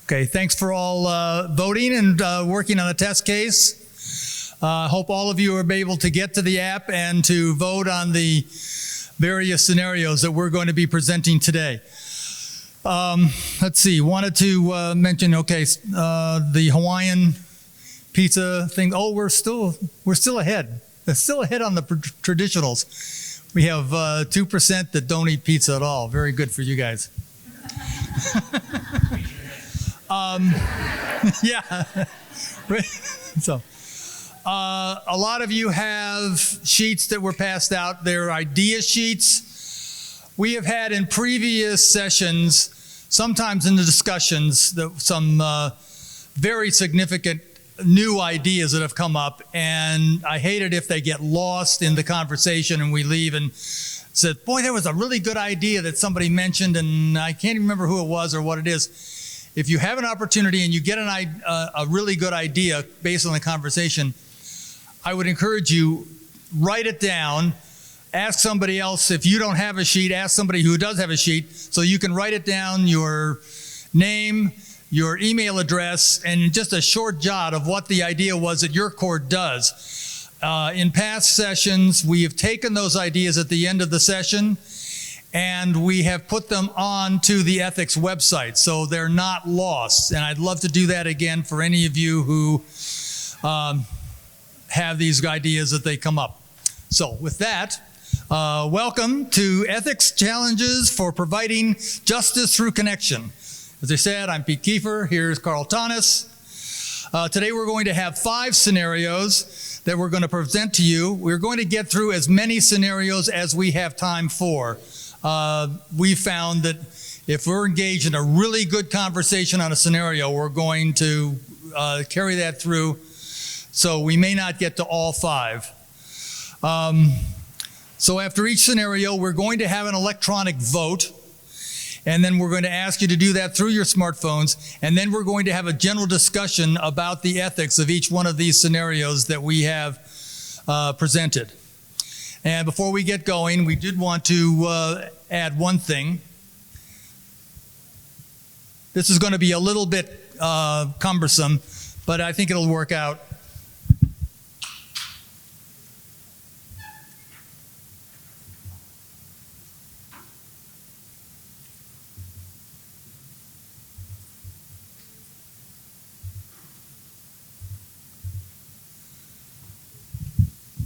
Okay, thanks for all voting and working on the test case. Hope all of you are able to get to the app and to vote on the various scenarios that we're going to be presenting today. Let's see, wanted to mention, the Hawaiian pizza thing. Oh, we're still ahead. It's still ahead on the traditionals. We have 2% that don't eat pizza at all. Very good for you guys. Yeah. So, a lot of you have sheets that were passed out. They're idea sheets. We have had in previous sessions, sometimes in the discussions, some very significant new ideas that have come up, and I hate it if they get lost in the conversation and we leave and said, boy, that was a really good idea that somebody mentioned, and I can't even remember who it was or what it is. If you have an opportunity and you get a really good idea based on the conversation, I would encourage you, write it down, ask somebody else. If you don't have a sheet, ask somebody who does have a sheet, so you can write it down, your name, your email address, and just a short jot of what the idea was that your court does. In past sessions, we have taken those ideas at the end of the session, and we have put them onto the ethics website, so they're not lost. And I'd love to do that again for any of you who have these ideas that they come up. So with that, welcome to Ethics Challenges for Providing Justice Through Connection. As I said, I'm Pete Kiefer. Here's Carl Tanis. Today we're going to have 5 scenarios that we're going to present to you. We're going to get through as many scenarios as we have time for. We found that if we're engaged in a really good conversation on a scenario, we're going to carry that through. So we may not get to all 5. So after each scenario, we're going to have an electronic vote. And then we're going to ask you to do that through your smartphones. And then we're going to have a general discussion about the ethics of each one of these scenarios that we have presented. And before we get going, we did want to add one thing. This is going to be a little bit cumbersome, but I think it'll work out.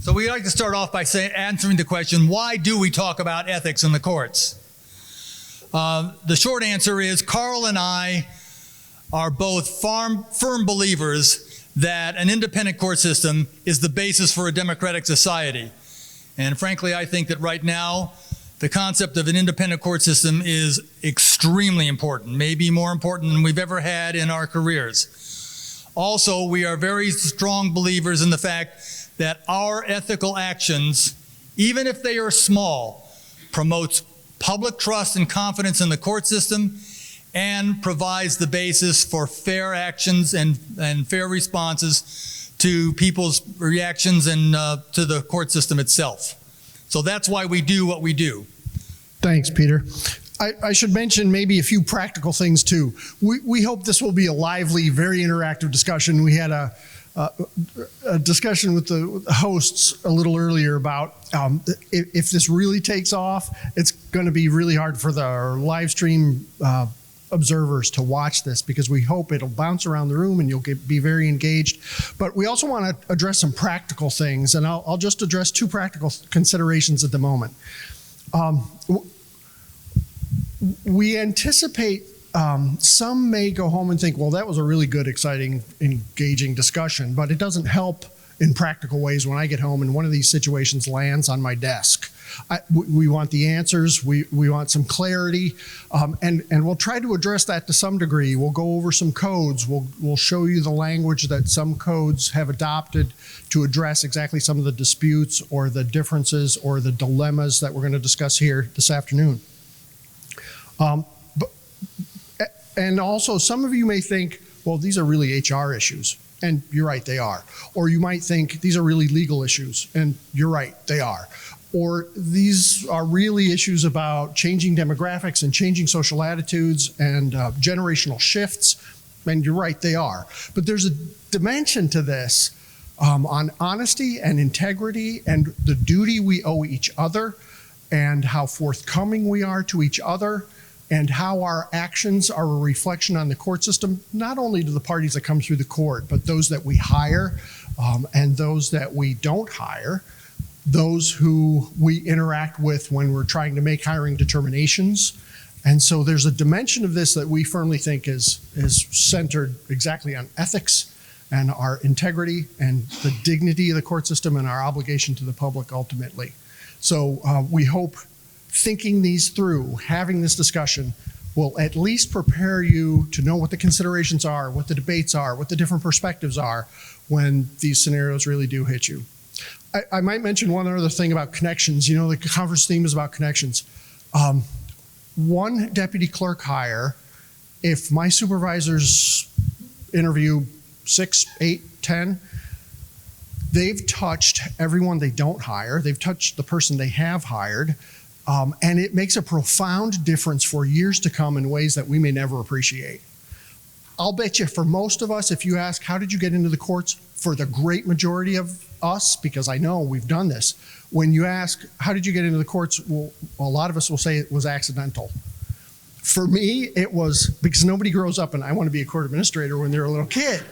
So we like to start off by answering the question, why do we talk about ethics in the courts? The short answer is Carl and I are both firm believers that an independent court system is the basis for a democratic society. And frankly, I think that right now, the concept of an independent court system is extremely important, maybe more important than we've ever had in our careers. Also, we are very strong believers in the fact that our ethical actions, even if they are small, promotes public trust and confidence in the court system and provides the basis for fair actions and fair responses to people's reactions and to the court system itself. So that's why we do what we do. Thanks, Peter. I should mention maybe a few practical things too. We hope this will be a lively, very interactive discussion. We had a discussion with the hosts a little earlier about if this really takes off, it's going to be really hard for the live stream observers to watch this, because we hope it'll bounce around the room and you'll be very engaged. But we also want to address some practical things, and I'll just address 2 practical considerations at the moment. We anticipate some may go home and think, well, that was a really good, exciting, engaging discussion, but it doesn't help in practical ways when I get home and one of these situations lands on my desk. We want the answers, we want some clarity, and we'll try to address that to some degree. We'll go over some codes, we'll show you the language that some codes have adopted to address exactly some of the disputes or the differences or the dilemmas that we're going to discuss here this afternoon. And also, some of you may think, well, these are really HR issues. And you're right, they are. Or you might think these are really legal issues. And you're right, they are. Or these are really issues about changing demographics and changing social attitudes and generational shifts. And you're right, they are. But there's a dimension to this on honesty and integrity and the duty we owe each other and how forthcoming we are to each other and how our actions are a reflection on the court system, not only to the parties that come through the court, but those that we hire and those that we don't hire, those who we interact with when we're trying to make hiring determinations. And so there's a dimension of this that we firmly think is centered exactly on ethics and our integrity and the dignity of the court system and our obligation to the public ultimately. So we hope thinking these through, having this discussion, will at least prepare you to know what the considerations are, what the debates are, what the different perspectives are when these scenarios really do hit you. I might mention one other thing about connections. You know, the conference theme is about connections. One deputy clerk hire, if my supervisors interview 6, 8, 10, they've touched everyone they don't hire. They've touched the person they have hired. And it makes a profound difference for years to come in ways that we may never appreciate. I'll bet you for most of us, if you ask, how did you get into the courts? For the great majority of us, because I know we've done this, when you ask, how did you get into the courts? Well, a lot of us will say it was accidental. For me, it was because nobody grows up and I want to be a court administrator when they're a little kid.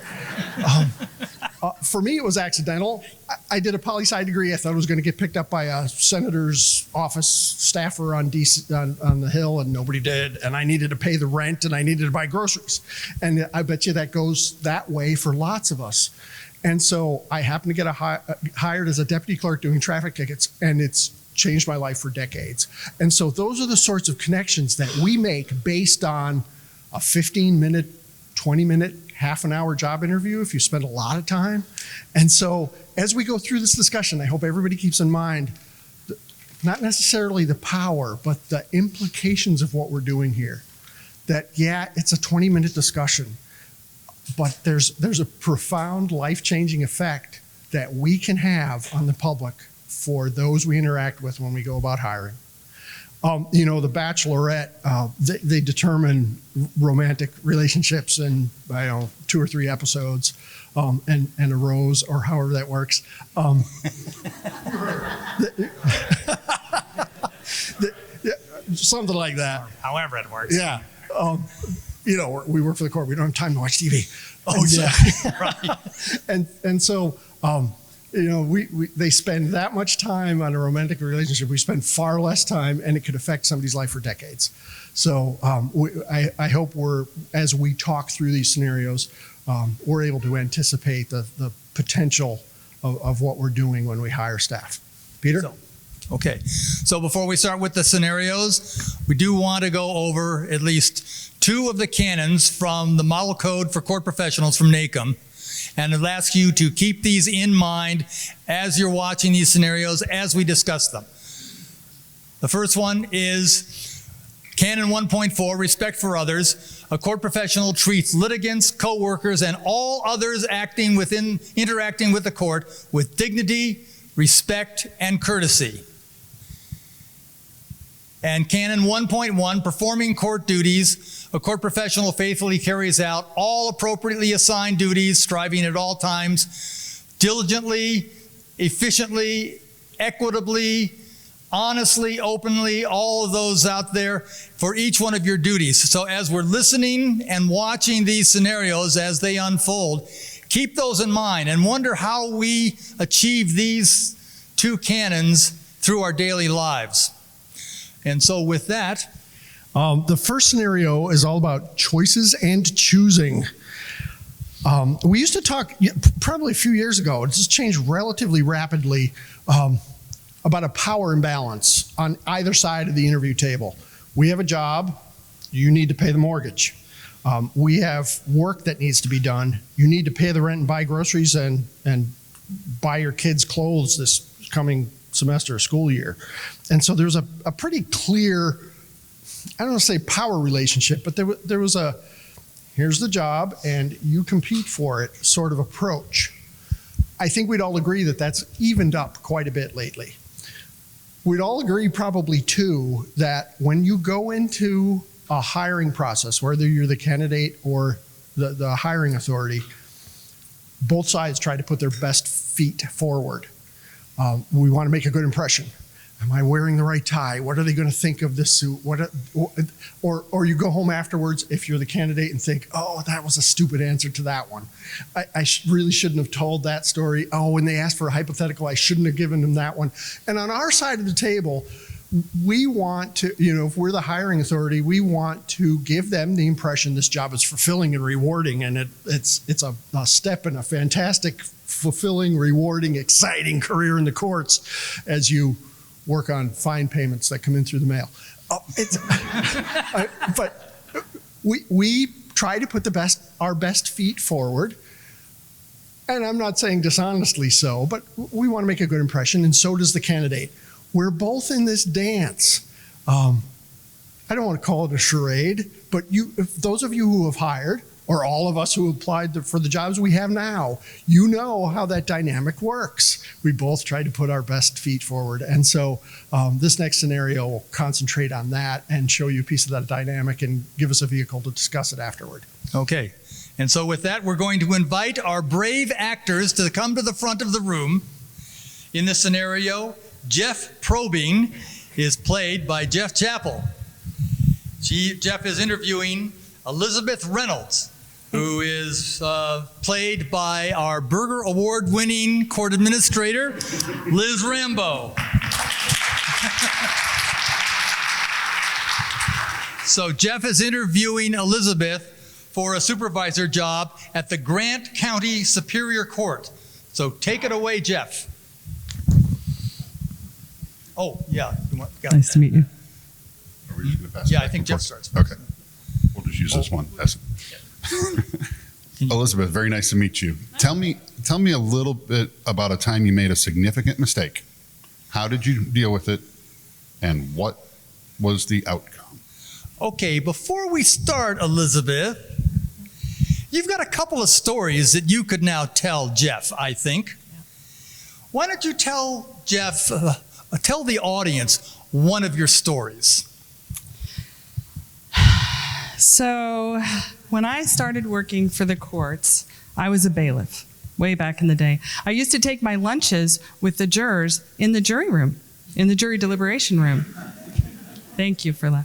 For me, it was accidental. I did a poli-sci degree. I thought I was going to get picked up by a senator's office staffer on the Hill, and nobody did. And I needed to pay the rent, and I needed to buy groceries. And I bet you that goes that way for lots of us. And so I happened to get hired as a deputy clerk doing traffic tickets, and it's changed my life for decades. And so those are the sorts of connections that we make based on a 15-minute, 20-minute, half an hour job interview if you spend a lot of time. And so as we go through this discussion, I hope everybody keeps in mind not necessarily the power, but the implications of what we're doing here. That, yeah, it's a 20-minute discussion, but there's a profound life-changing effect that we can have on the public for those we interact with when we go about hiring. You know, The Bachelorette, they determine romantic relationships in, 2 or 3 episodes, and a rose, or however that works. Something like that. However it works. Yeah. You know, we work for the court. We don't have time to watch TV. Oh, yeah. Right. And so, you know, they spend that much time on a romantic relationship. We spend far less time, and it could affect somebody's life for decades. So I hope as we talk through these scenarios, we're able to anticipate the potential of what we're doing when we hire staff. Peter? Okay, so before we start with the scenarios, we do want to go over at least 2 of the canons from the Model Code for Court Professionals from NACM. And I'll ask you to keep these in mind as you're watching these scenarios as we discuss them. The first one is Canon 1.4, respect for others. A court professional treats litigants, co-workers, and all others interacting with the court with dignity, respect, and courtesy. And Canon 1.1, performing court duties, a court professional faithfully carries out all appropriately assigned duties, striving at all times, diligently, efficiently, equitably, honestly, openly, all of those out there for each one of your duties. So as we're listening and watching these scenarios as they unfold, keep those in mind and wonder how we achieve these 2 canons through our daily lives. And so with that, the first scenario is all about choices and choosing. We used to talk probably a few years ago, it's just changed relatively rapidly, about a power imbalance on either side of the interview table. We have a job, you need to pay the mortgage. We have work that needs to be done. You need to pay the rent and buy groceries and buy your kids clothes this coming semester, school year. And so there's a pretty clear, I don't want to say power relationship, but there was a, here's the job and you compete for it sort of approach. I think we'd all agree that that's evened up quite a bit lately. We'd all agree probably too that when you go into a hiring process, whether you're the candidate or the hiring authority, both sides try to put their best feet forward. We want to make a good impression. Am I wearing the right tie? What are they going to think of this suit? Or you go home afterwards if you're the candidate and think, oh, that was a stupid answer to that one. I really shouldn't have told that story. Oh, when they asked for a hypothetical, I shouldn't have given them that one. And on our side of the table, we want to, if we're the hiring authority, we want to give them the impression this job is fulfilling and rewarding, and it's a step in a fantastic, fulfilling, rewarding, exciting career in the courts as you work on fine payments that come in through the mail. But we try to put our best feet forward, and I'm not saying dishonestly so, but we want to make a good impression, and so does the candidate. We're both in this dance. I don't want to call it a charade, but if those of you who have hired, or all of us who applied for the jobs we have now, you know how that dynamic works. We both try to put our best feet forward. And so this next scenario will concentrate on that and show you a piece of that dynamic and give us a vehicle to discuss it afterward. Okay. And so with that, we're going to invite our brave actors to come to the front of the room. In this scenario, Jeff Probing is played by Jeff Chappell. Jeff is interviewing Elizabeth Reynolds, who is played by our Burger Award-winning court administrator, Liz Rambo. So Jeff is interviewing Elizabeth for a supervisor job at the Grant County Superior Court. So take it away, Jeff. Oh, yeah. Nice to meet you. Are we just going to pass it Yeah, I back think and Jeff forth? starts first. Okay. We'll just use this one. Elizabeth, very nice to meet you. Tell me a little bit about a time you made a significant mistake. How did you deal with it, and what was the outcome? Okay, before we start, Elizabeth, you've got a couple of stories that you could now tell Jeff, I think. Why don't you tell Jeff, tell the audience one of your stories? So, when I started working for the courts, I was a bailiff way back in the day. I used to take my lunches with the jurors in the jury room, in the jury deliberation room. Thank you for that.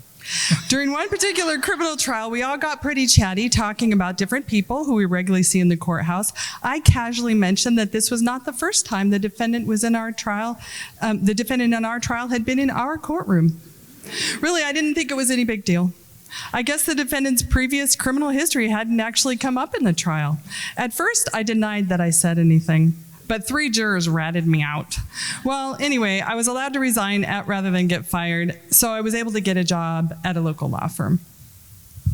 During one particular criminal trial, we all got pretty chatty talking about different people who we regularly see in the courthouse. I casually mentioned that this was not the first time the defendant was in our trial. The defendant in our trial had been in our courtroom. Really, I didn't think it was any big deal. I guess the defendant's previous criminal history hadn't actually come up in the trial. At first, I denied that I said anything, but 3 jurors ratted me out. Well, anyway, I was allowed to resign rather than get fired, so I was able to get a job at a local law firm.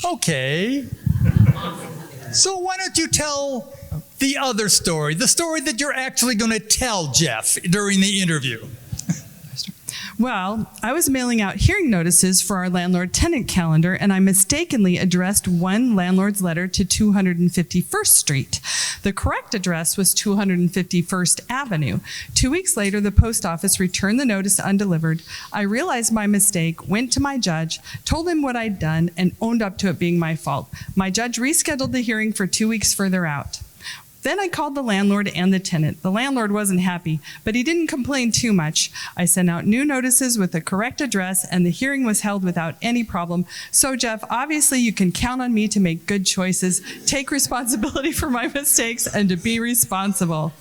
Okay. So why don't you tell the other story, the story that you're actually going to tell Jeff during the interview? Well, I was mailing out hearing notices for our landlord-tenant calendar, and I mistakenly addressed one landlord's letter to 251st Street. The correct address was 251st Avenue. 2 weeks later, the post office returned the notice undelivered. I realized my mistake, went to my judge, told him what I'd done, and owned up to it being my fault. My judge rescheduled the hearing for 2 weeks further out. Then I called the landlord and the tenant. The landlord wasn't happy, but he didn't complain too much. I sent out new notices with the correct address, and the hearing was held without any problem. So, Jeff, obviously you can count on me to make good choices, take responsibility for my mistakes, and to be responsible.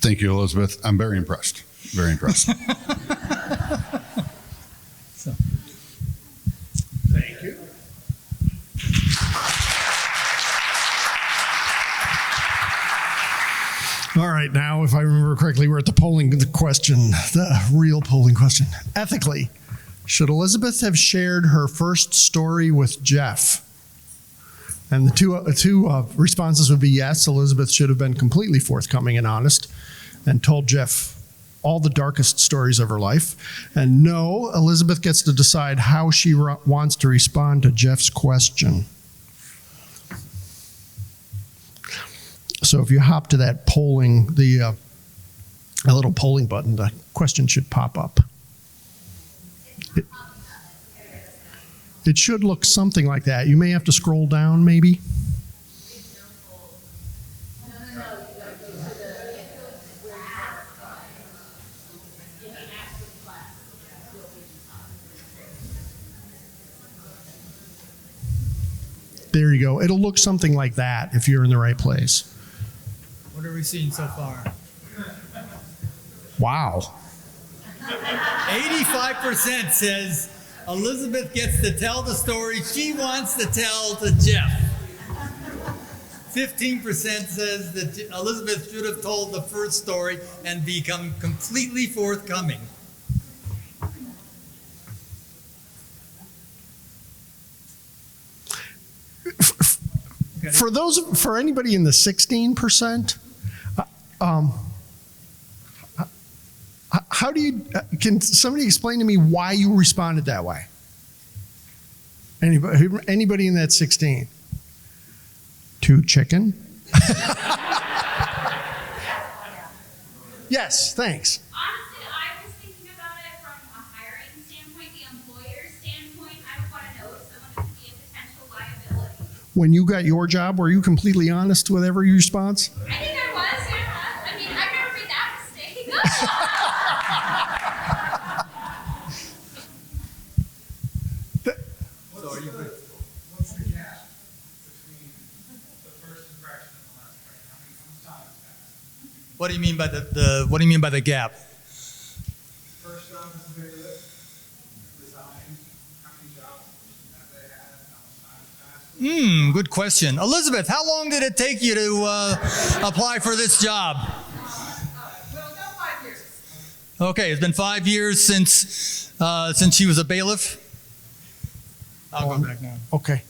Thank you, Elizabeth. I'm very impressed. Very impressed. Thank you. All right, now, if I remember correctly, we're at the real polling question. Ethically, should Elizabeth have shared her first story with Jeff? And the two responses would be yes, Elizabeth should have been completely forthcoming and honest and told Jeff all the darkest stories of her life. And no, Elizabeth gets to decide how she wants to respond to Jeff's question. So if you hop to that polling, a little polling button, the question should pop up. It should look something like that. You may have to scroll down, maybe. There you go. It'll look something like that if you're in the right place. What are we seeing so far? Wow. 85% says Elizabeth gets to tell the story she wants to tell to Jeff. 15% says that Elizabeth should have told the first story and become completely forthcoming. For anybody in the 16%, how do you? Can somebody explain to me why you responded that way? Anybody in that 16? Too chicken? Yes, thanks. Honestly, I was thinking about it from a hiring standpoint, the employer's standpoint. I would want to know if someone could be a potential liability. When you got your job, were you completely honest with every response? I think I was, yeah. I mean, I've never made that mistake. What's the gap between the first infraction and the last infraction? How much time has passed? What do you mean by what do you mean by the gap? First job as a bailiff, resigned, how many jobs have they had, how much time has passed? Good question. Elizabeth, how long did it take you to apply for this job? Well, about 5 years. Okay, it's been 5 years since she was a bailiff. I'll go back now. Okay.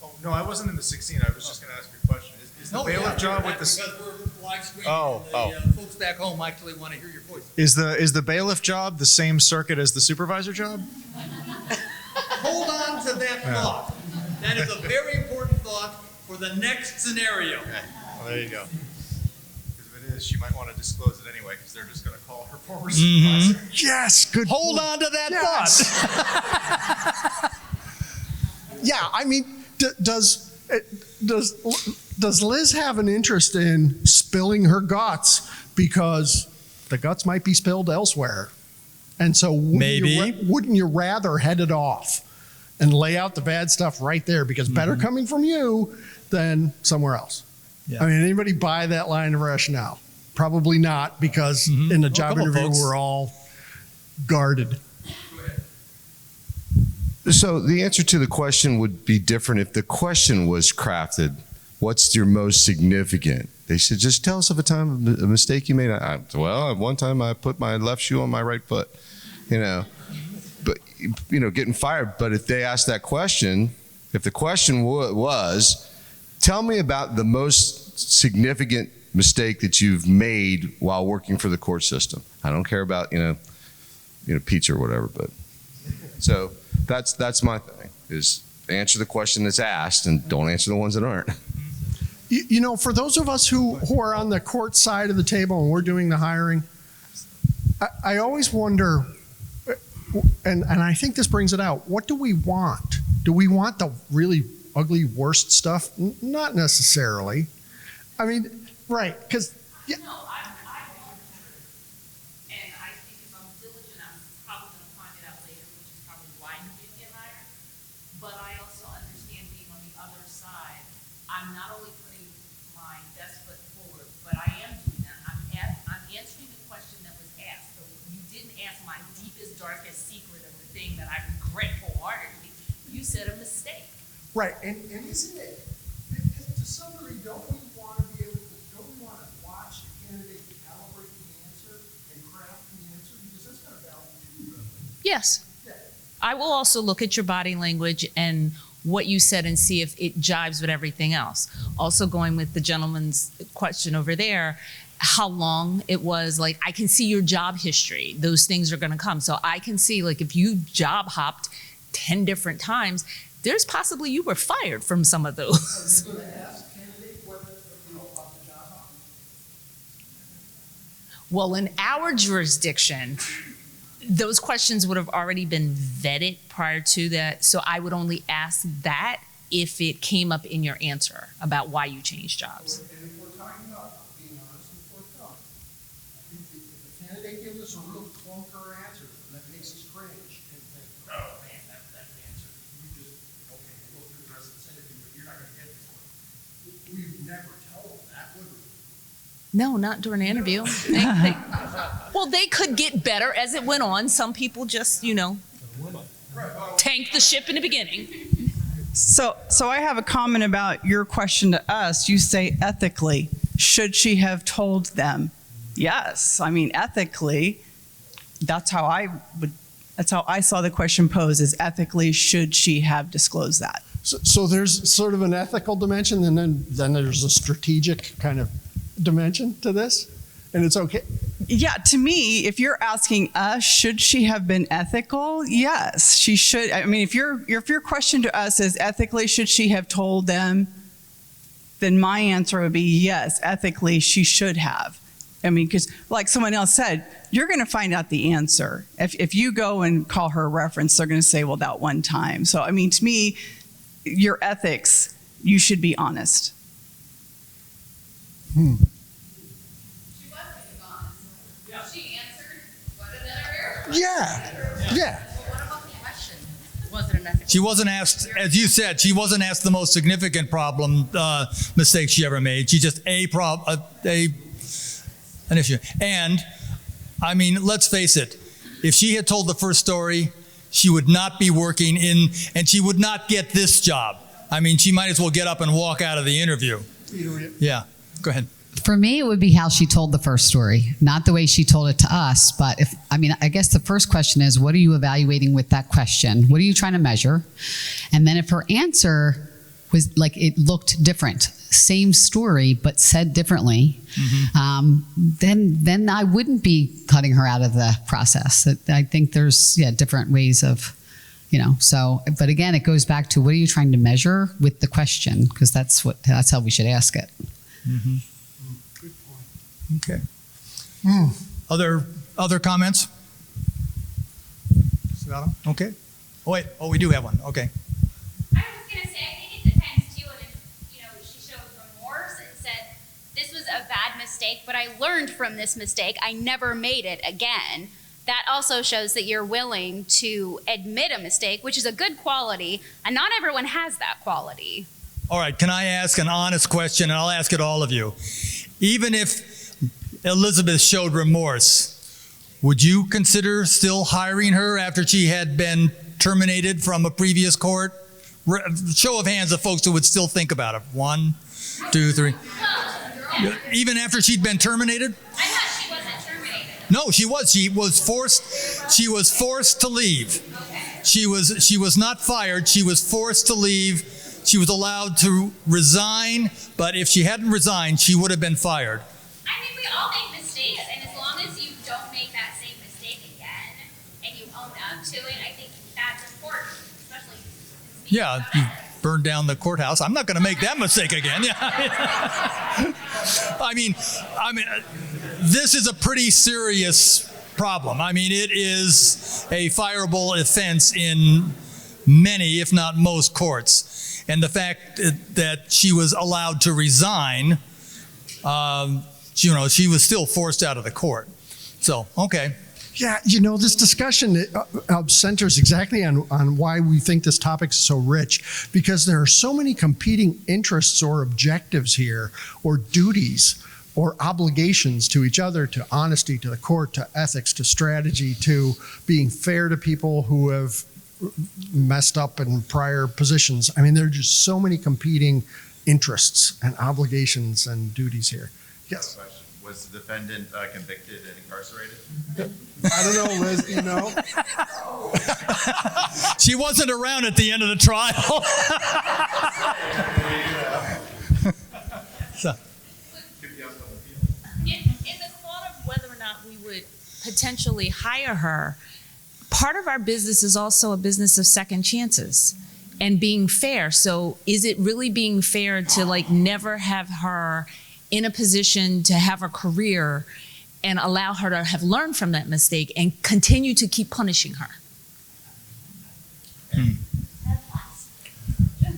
Oh, no, I wasn't in the 16. I was just going to ask you a question. Is the bailiff job with the Because we're live streaming. Oh, and the folks back home actually want to hear your voice. is the bailiff job the same circuit as the supervisor job? Hold on to that thought. That is a very important thought for the next scenario. Well, there you go. Because if it is, she might want to disclose it anyway because they're just going to call her former supervisor. Yes, good. Hold point. on to that Yes. thought. Yeah, I mean, does Liz have an interest in spilling her guts because the guts might be spilled elsewhere? And so Maybe. wouldn't you rather head it off and lay out the bad stuff right there because better coming from you than somewhere else? Yeah. I mean, anybody buy that line of rationale? Probably not, because in the job couple interview, folks. we're all guarded. So the answer to the question would be different if the question was crafted. What's your most significant? They said, just tell us of a time, a mistake you made. Well, one time I put my left shoe on my right foot, but getting fired. But if they asked that question, if the question was, tell me about the most significant mistake that you've made while working for the court system. I don't care about, pizza or whatever, but so that's my thing, is answer the question that's asked and don't answer the ones that aren't. For those of us who are on the court side of the table and we're doing the hiring, I always wonder, and I think this brings it out, what do we want? Do we want the really ugly, worst stuff? Not necessarily. I mean, right, because No, I won't. And I think if I'm diligent, I'm probably going to find it out later, which is probably why you didn't get hired. But I also understand being on the other side. I'm not only putting my best foot forward, but I am doing that. I'm answering the question that was asked. So you didn't ask my deepest, darkest secret of the thing that I regret wholeheartedly. You said a mistake. right, and isn't it, to some degree, don't we want to watch the candidate calibrate the answer and craft the answer? Because that's kind of value too, really. Yes. I will also look at your body language and what you said and see if it jives with everything else. Also going with the gentleman's question over there, how long it was, like I can see your job history. Those things are going to come. So I can see, like, if you job hopped 10 different times, there's possibly you were fired from some of those. Are you going to ask candidate whether, about the job offer? Well, in our jurisdiction, those questions would have already been vetted prior to that. So I would only ask that if it came up in your answer about why you changed jobs. And if we're talking about being honest and forthcoming, I think if the candidate gives us a real clunker answer that makes us cringe and think, oh man, that's an answer. You just, okay, we'll go through the rest of this interview, but you're not going to get this one. We'd never tell them that, would we? No, not during an interview. Well, they could get better as it went on. Some people just, tanked the ship in the beginning. So I have a comment about your question to us. You say ethically, should she have told them? Yes. I mean, ethically, that's how I saw the question posed, is ethically, should she have disclosed that? So there's sort of an ethical dimension, and then there's a strategic kind of dimension to this, and it's okay. Yeah, to me, if you're asking us, should she have been ethical? Yes, she should. I mean, if your question to us is ethically, should she have told them? Then my answer would be yes, ethically, she should have. I mean, because like someone else said, you're going to find out the answer. If you go and call her a reference, they're going to say, well, that one time. So, I mean, to me, your ethics, you should be honest. She wasn't honest. She answered, what another error. Yeah. What about the question? Was it an ethical? She wasn't asked, as you said, she wasn't asked the most significant mistake she ever made. She just an issue. And I mean, let's face it, if she had told the first story, she would not be working and she would not get this job. I mean, she might as well get up and walk out of the interview. Yeah, go ahead. For me, it would be how she told the first story, not the way she told it to us. But I guess the first question is, what are you evaluating with that question? What are you trying to measure? And then if her answer was like, it looked different, same story, but said differently, then I wouldn't be cutting her out of the process. I think there's, different ways of, so, but again, it goes back to what are you trying to measure with the question? Because that's how we should ask it. Mm-hmm. Good point. Okay. Other comments? Okay. Oh, wait. Oh, we do have one. Okay. I was going to say, I think it depends too on if, she showed remorse and said, this was a bad mistake, but I learned from this mistake. I never made it again. That also shows that you're willing to admit a mistake, which is a good quality, and not everyone has that quality. All right. Can I ask an honest question? And I'll ask it all of you. Even if Elizabeth showed remorse, would you consider still hiring her after she had been terminated from a previous court? Show of hands of folks who would still think about it. 1, 2, 3. Even after she'd been terminated? I thought she wasn't terminated. No, she was. She was forced to leave. Okay. She was not fired. She was forced to leave. She was allowed to resign, but if she hadn't resigned, she would have been fired. I think we all make mistakes, and as long as you don't make that same mistake again and you own up to it, I think that's important, especially since Yeah, you burned down the courthouse. I'm not going to make that mistake again. Yeah. I mean, this is a pretty serious problem. I mean, it is a fireable offense in many, if not most, courts. And the fact that she was allowed to resign, she was still forced out of the court. So, okay. Yeah, this discussion centers exactly on why we think this topic is so rich, because there are so many competing interests or objectives here, or duties, or obligations to each other, to honesty, to the court, to ethics, to strategy, to being fair to people who have messed up in prior positions. I mean, there are just so many competing interests and obligations and duties here. Yes. Question. Was the defendant convicted and incarcerated? I don't know, Liz, do you know? She wasn't around at the end of the trial. So. In the thought of whether or not we would potentially hire her, part of our business is also a business of second chances and being fair. So is it really being fair to never have her in a position to have a career and allow her to have learned from that mistake and continue to keep punishing her?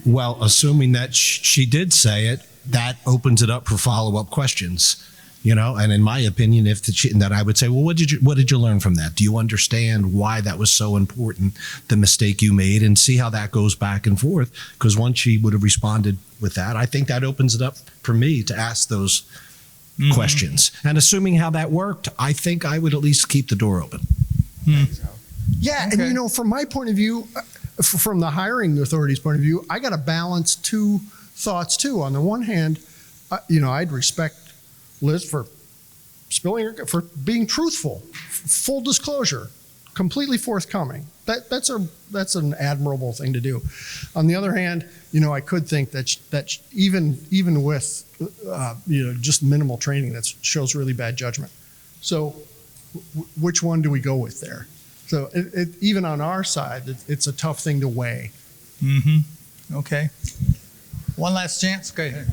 Well, assuming that she did say it, that opens it up for follow-up questions, you know. And in my opinion, that I would say, well, what did you learn from that? Do you understand why that was so important, the mistake you made, and see how that goes back and forth? Because once she would have responded with that, I think that opens it up for me to ask those questions. And assuming how that worked, I think I would at least keep the door open. Yeah, and you know, from my point of view, from the hiring authority's point of view, I got to balance two thoughts too. On the one hand, you know, I'd respect Liz for for being truthful, full disclosure, completely forthcoming. That's an admirable thing to do. On the other hand, you know, I could think that even with you know, just minimal training, that shows really bad judgment. So, which one do we go with there? So even on our side, it's a tough thing to weigh. Mm-hmm. Okay. One last chance. Go ahead.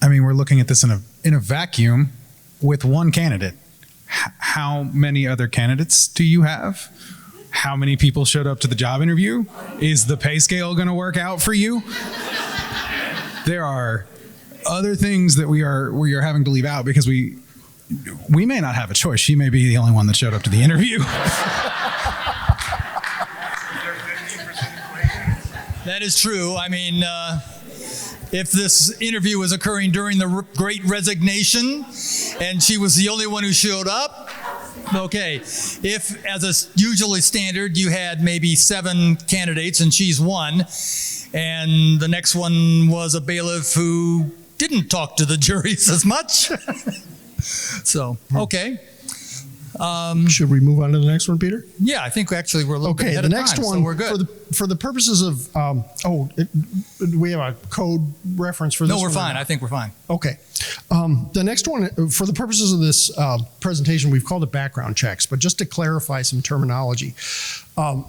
I mean, we're looking at this in a vacuum with one candidate. How many other candidates do you have? How many people showed up to the job interview? Is the pay scale going to work out for you? There are other things that we are having to leave out because we may not have a choice. She may be the only one that showed up to the interview. That is true. I mean, if this interview was occurring during the Great Resignation and she was the only one who showed up, okay. If, as a usually standard, you had maybe 7 candidates and she's one, and the next one was a bailiff who didn't talk to the juries as much. So, okay. Should we move on to the next one, Peter? Yeah, I think actually we're a little bit Okay, ahead the of next time, one, so we're good. for the purposes of, we have a code reference for this No, we're one? fine. I think we're fine. Okay. The next one, for the purposes of this presentation, we've called it background checks, but just to clarify some terminology,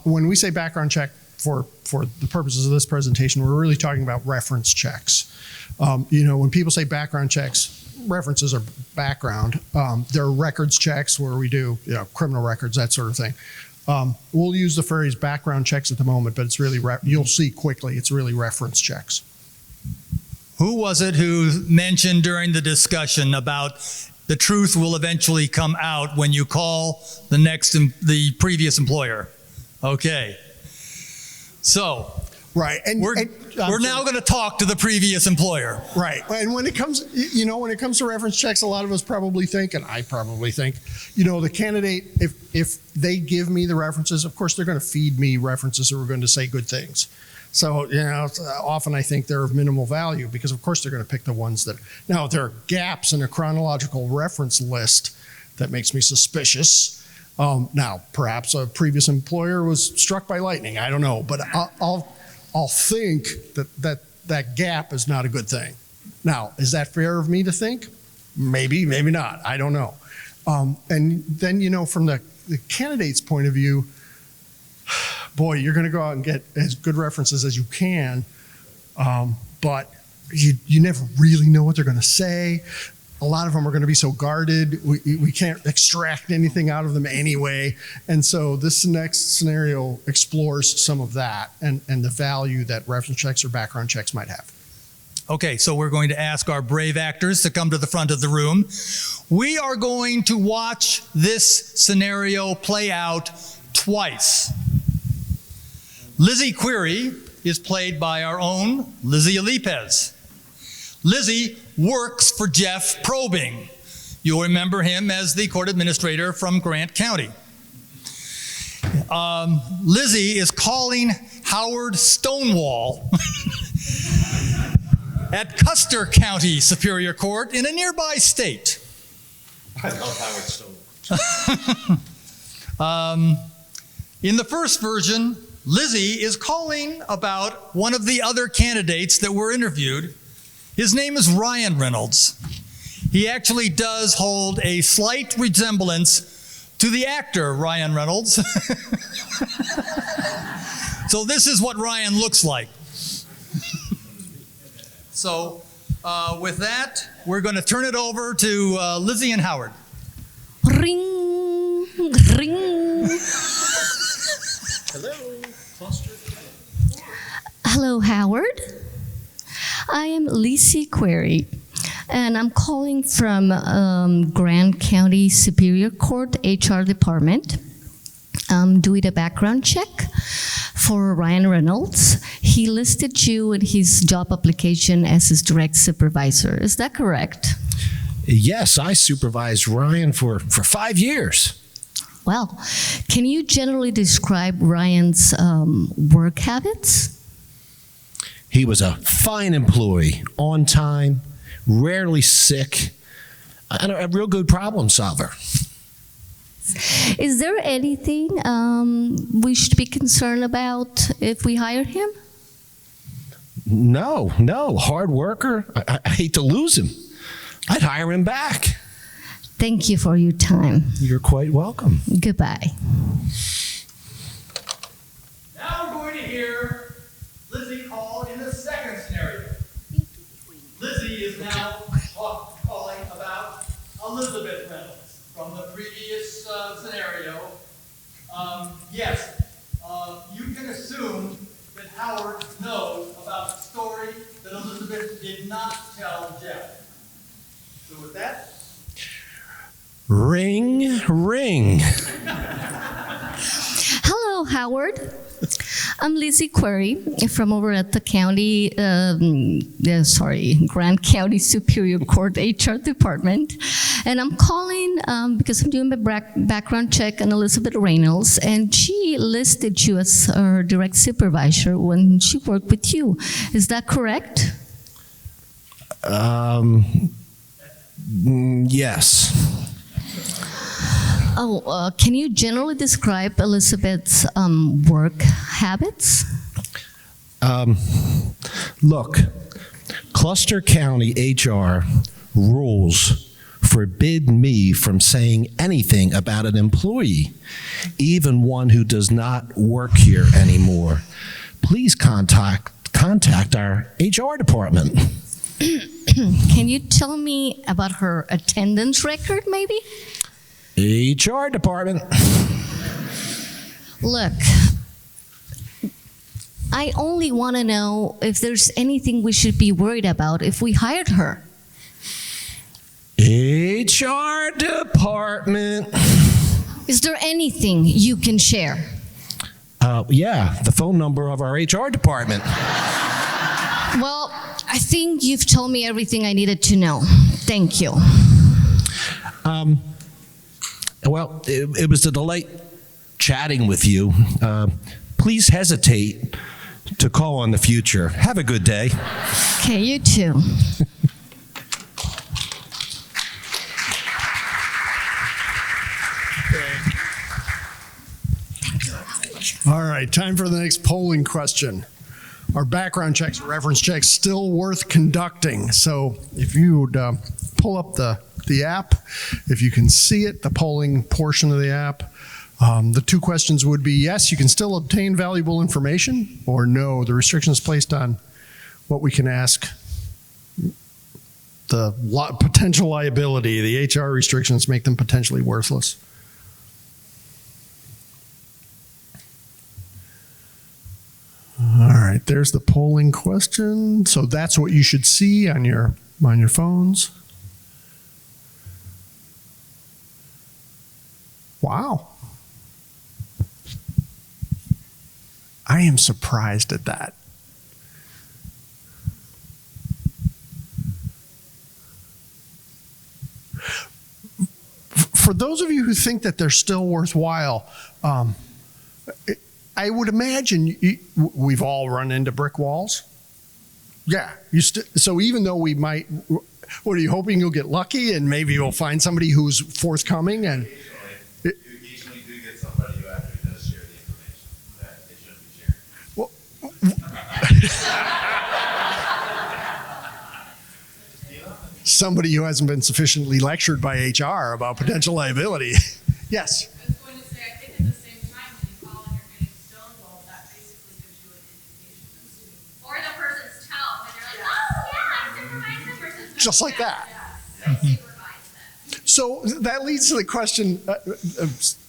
when we say background check for the purposes of this presentation, we're really talking about reference checks. You know, when people say background checks, references are background. There are records checks where we do, you know, criminal records, that sort of thing. We'll use the phrase background checks at the moment, but it's really, you'll see quickly, it's really reference checks. Who was it who mentioned during the discussion about the truth will eventually come out when you call the previous employer? Okay. So, right, and we're now going to talk to the previous employer. Right, and when it comes, you know, when it comes to reference checks, a lot of us probably think, and I probably think, you know, the candidate, if they give me the references, of course they're going to feed me references that are going to say good things. So, you know, often I think they're of minimal value because, of course, they're going to pick the ones that. Now, if there are gaps in a chronological reference list, that makes me suspicious. Now, perhaps a previous employer was struck by lightning. I don't know, but I'll think that gap is not a good thing. Now, is that fair of me to think? Maybe, maybe not. I don't know. And then, you know, from the candidate's point of view, boy, you're going to go out and get as good references as you can, but you never really know what they're going to say. A lot of them are going to be so guarded, we can't extract anything out of them anyway. And so this next scenario explores some of that and the value that reference checks or background checks might have. Okay, so we're going to ask our brave actors to come to the front of the room. We are going to watch this scenario play out twice. Lizzie Query is played by our own Lizzie Alipez. Lizzie works for Jeff Probing. You'll remember him as the court administrator from Grant County. Lizzie is calling Howard Stonewall at Custer County Superior Court in a nearby state. I love Howard Stonewall. In the first version, Lizzie is calling about one of the other candidates that were interviewed. His name is Ryan Reynolds. He actually does hold a slight resemblance to the actor Ryan Reynolds. So this is what Ryan looks like. So with that, we're going to turn it over to Lizzie and Howard. Ring, ring. Hello, Howard. I am Lizzie Query, and I'm calling from Grand County Superior Court HR Department. I'm doing a background check for Ryan Reynolds. He listed you in his job application as his direct supervisor. Is that correct? Yes, I supervised Ryan for 5 years. Well, can you generally describe Ryan's work habits? He was a fine employee, on time, rarely sick, and a real good problem solver. Is there anything we should be concerned about if we hired him? No, hard worker. I hate to lose him. I'd hire him back. Thank you for your time. You're quite welcome. Goodbye. Now we're going to hear Lizzie call in the second scenario. Lizzie is now calling about Elizabeth Reynolds from the previous scenario. Yes, you can assume that Howard knows about the story that Elizabeth did not tell Jeff. So with that, Ring, ring. Hello, Howard. I'm Lizzie Query from over at the Grand County Superior Court HR Department. And I'm calling because I'm doing my background check on Elizabeth Reynolds, and she listed you as her direct supervisor when she worked with you. Is that correct? Yes. Oh, can you generally describe Elizabeth's work habits? Look, Cluster County HR rules forbid me from saying anything about an employee, even one who does not work here anymore. Please contact our HR department. Can you tell me about her attendance record, maybe? HR department. Look, I only want to know if there's anything we should be worried about if we hired her. HR department. Is there anything you can share? Yeah, the phone number of our HR department. Well, I think you've told me everything I needed to know. Thank you. Well, it was a delight chatting with you. Please hesitate to call in the future. Have a good day. Okay, you too. All right, time for the next polling question. Our background checks, reference checks, still worth conducting. So if you would pull up the app, if you can see it, the polling portion of the app, the two questions would be yes, you can still obtain valuable information, or no, the restrictions placed on what we can ask, the potential liability, the HR restrictions make them potentially worthless. All right, there's the polling question. So that's what you should see on your phones. Wow. I am surprised at that. For those of you who think that they're still worthwhile, I would imagine we've all run into brick walls. Yeah. So even though we might, what are you hoping you'll get lucky and maybe you'll find somebody who's forthcoming? And you occasionally do get somebody who actually does share the information that they shouldn't be sharing. Somebody who hasn't been sufficiently lectured by HR about potential liability. Yes. I was going to say, I think at the same time, when you call and you're getting stonewalled, that basically gives you an indication as to. Or the person's tone, and you're like, oh yeah, just like that. So that leads to the question,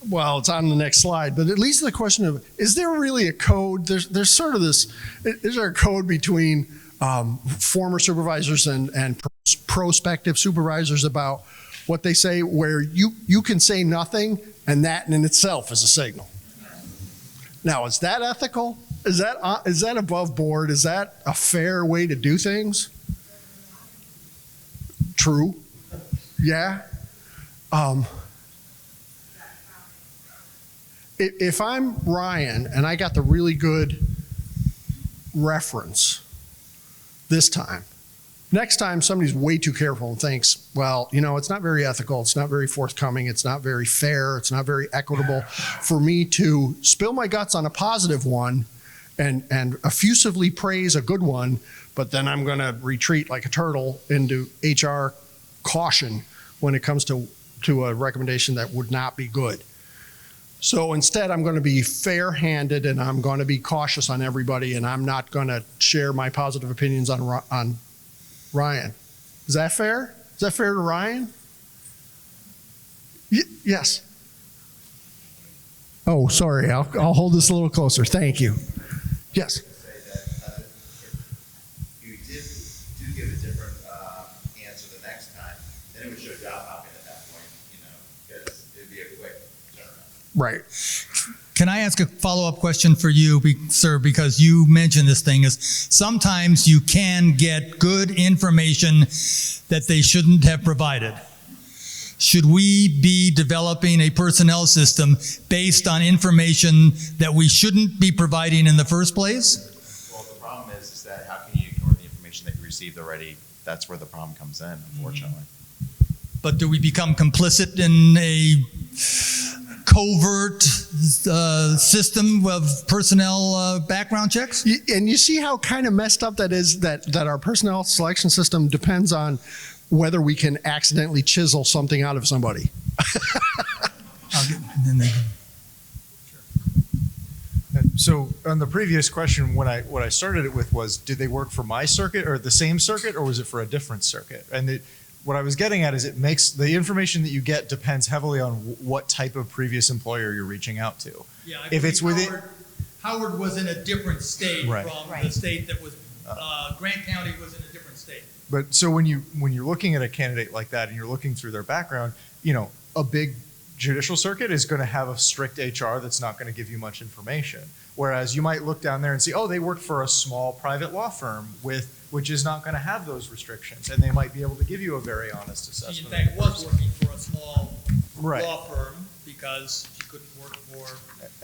well, it's on the next slide, but it leads to the question of, is there really a code? There's sort of this, is there a code between former supervisors and prospective supervisors about what they say, where you can say nothing and that in itself is a signal? Now, is that ethical? Is that above board? Is that a fair way to do things? True. Yeah. If I'm Ryan and I got the really good reference this time, next time somebody's way too careful and thinks, well, it's not very ethical, it's not very forthcoming, it's not very fair, it's not very equitable for me to spill my guts on a positive one and effusively praise a good one, but then I'm going to retreat like a turtle into HR caution when it comes to a recommendation that would not be good. So instead, I'm going to be fair-handed and I'm going to be cautious on everybody, and I'm not going to share my positive opinions on Ryan. Is that fair? Is that fair to Ryan? Yes. Oh, sorry. I'll hold this a little closer. Thank you. Yes. You do give a different answer the next time, then it would show job hopping at that point, because it'd be a quick turnaround. Right. Can I ask a follow-up question for you, sir, because you mentioned this thing, is sometimes you can get good information that they shouldn't have provided. Should we be developing a personnel system based on information that we shouldn't be providing in the first place? Well, the problem is that how can you ignore the information that you received already? That's where the problem comes in, unfortunately. But do we become complicit in a covert system of personnel background checks? And you see how kind of messed up that is, that our personnel selection system depends on whether we can accidentally chisel something out of somebody. So on the previous question, what I started it with was, did they work for my circuit or the same circuit, or was it for a different circuit? And what I was getting at is it makes the information that you get depends heavily on what type of previous employer you're reaching out to. Yeah, if it's within Howard was in a different state Right. from the state that was, Grant County was in a different state. But so when you're looking at a candidate like that and you're looking through their background, a big judicial circuit is going to have a strict HR that's not going to give you much information. Whereas you might look down there and see, oh, they work for a small private law firm which is not going to have those restrictions, and they might be able to give you a very honest assessment. She in fact was working for a small Right. law firm because she couldn't work for.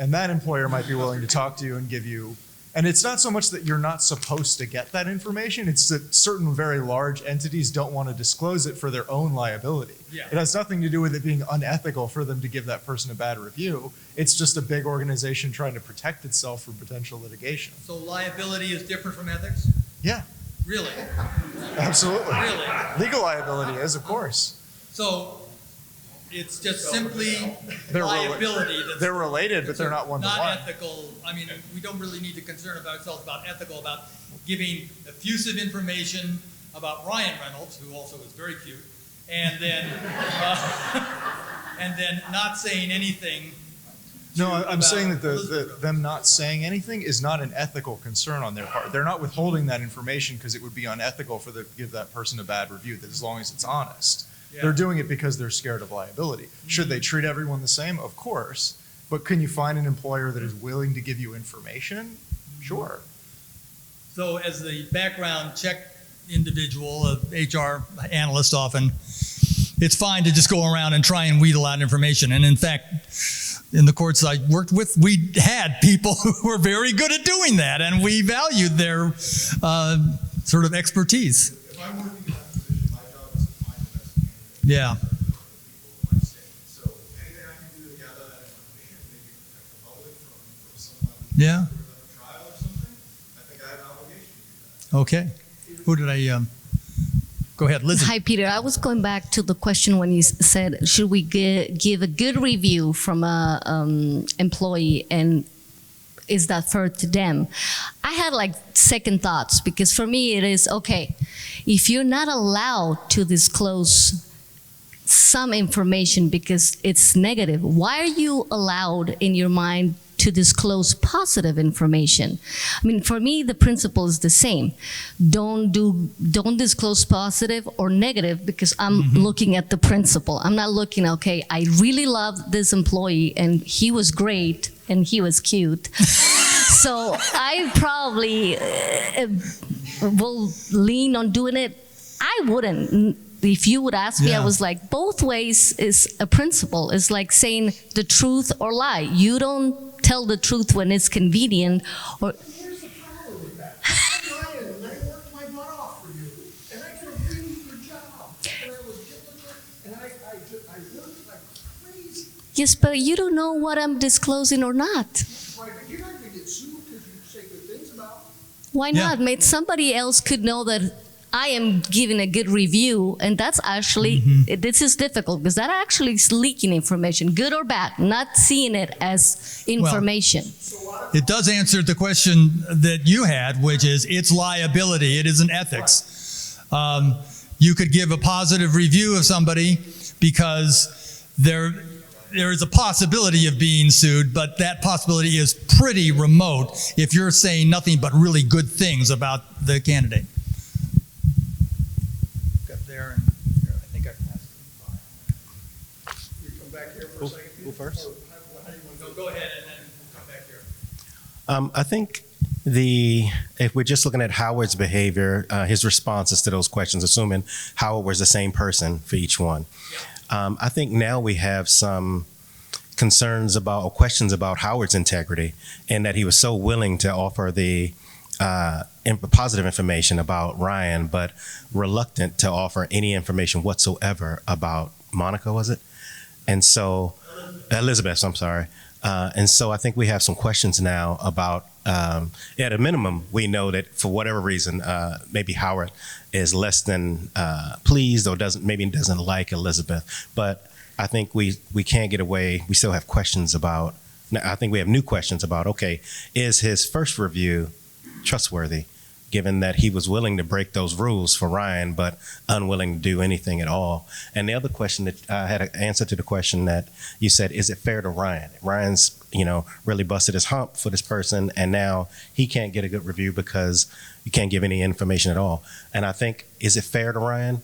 And that employer might be willing to talk to you and give you. And it's not so much that you're not supposed to get that information, it's that certain very large entities don't want to disclose it for their own liability. Yeah. It has nothing to do with it being unethical for them to give that person a bad review. It's just a big organization trying to protect itself from potential litigation. So liability is different from ethics? Yeah, Really? absolutely. Really? Legal liability is, of course. So it's just simply They're liability. They're related, but they're not one-to-one. Not ethical. I mean, we don't really need to concern ourselves about ethical, about giving effusive information about Ryan Reynolds, who also is very cute, and then not saying anything. No, I'm about saying that Elizabeth. them not saying anything is not an ethical concern on their part. They're not withholding that information because it would be unethical for them to give that person a bad review, that as long as it's honest. Yeah. They're doing it because they're scared of liability. Should they treat everyone the same? Of course. But can you find an employer that is willing to give you information? Sure. So as the background check individual, a HR analyst often, it's fine to just go around and try and wheedle out information. And in fact, in the courts I worked with, we had people who were very good at doing that, and we valued their sort of expertise. If I'm working in that position, my job is to find the best candidate. Yeah. For the people in my state. So anything I can do to gather that information, maybe protect the public from someone Yeah. who was on a trial or something, I think I have an obligation to do that. Okay. Who did I? Go ahead, Lizzie. Hi, Peter. I was going back to the question when you said, should we give a good review from a employee and is that fair to them? I had like second thoughts, because for me it is, okay, if you're not allowed to disclose some information because it's negative, why are you allowed in your mind to disclose positive information? I mean, for me, the principle is the same. Don't disclose positive or negative, because I'm looking at the principle. I'm not looking, okay, I really love this employee and he was great and he was cute. So I probably will lean on doing it. I wouldn't. If you would ask me, I was like, both ways is a principle. It's like saying the truth or lie. You don't tell the truth when it's convenient, or Here's the problem with that. I'm Ryan, and I worked my butt off for you, and I could have given you your job, and I was diligent, and I worked like crazy. yes, but you don't know what I'm disclosing or not. Right, but you're not gonna get sued because you say good things about me. Why not? Maybe somebody else could know that I am giving a good review, and that's actually, this is difficult, because that actually is leaking information, good or bad, not seeing it as information. It does answer the question that you had, which is it's liability. It isn't ethics. You could give a positive review of somebody because there is a possibility of being sued, but that possibility is pretty remote if you're saying nothing but really good things about the candidate. Up there, and here, I think I passed it. You come back here for a second. Go first. Go ahead, and then we'll come back here. I think if we're just looking at Howard's behavior, his responses to those questions, assuming Howard was the same person for each one, I think now we have some concerns about or questions about Howard's integrity, and that he was so willing to offer the positive information about Ryan, but reluctant to offer any information whatsoever about Monica, was it? And so, Elizabeth, I'm sorry. And so I think we have some questions now about, at a minimum, we know that for whatever reason, maybe Howard is less than pleased or doesn't like Elizabeth. But I think we can't get away. We still have questions about, I think we have new questions about, okay, is his first review trustworthy, given that he was willing to break those rules for Ryan, but unwilling to do anything at all? And the other question that I had an answer to the question that you said, is it fair to Ryan? Ryan's, really busted his hump for this person, and now he can't get a good review because you can't give any information at all. And I think, is it fair to Ryan?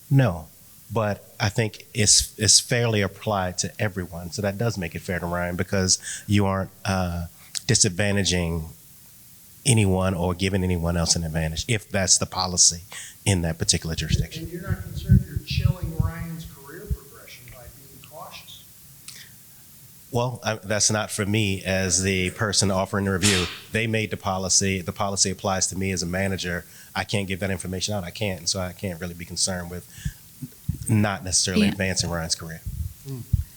No. But I think it's fairly applied to everyone. So that does make it fair to Ryan, because you aren't disadvantaging anyone or giving anyone else an advantage, if that's the policy in that particular jurisdiction. And you're not concerned you're chilling Ryan's career progression by being cautious? Well, that's not for me as the person offering the review. They made the policy. The policy applies to me as a manager. I can't give that information out. I can't. And so I can't really be concerned with not necessarily advancing Ryan's career.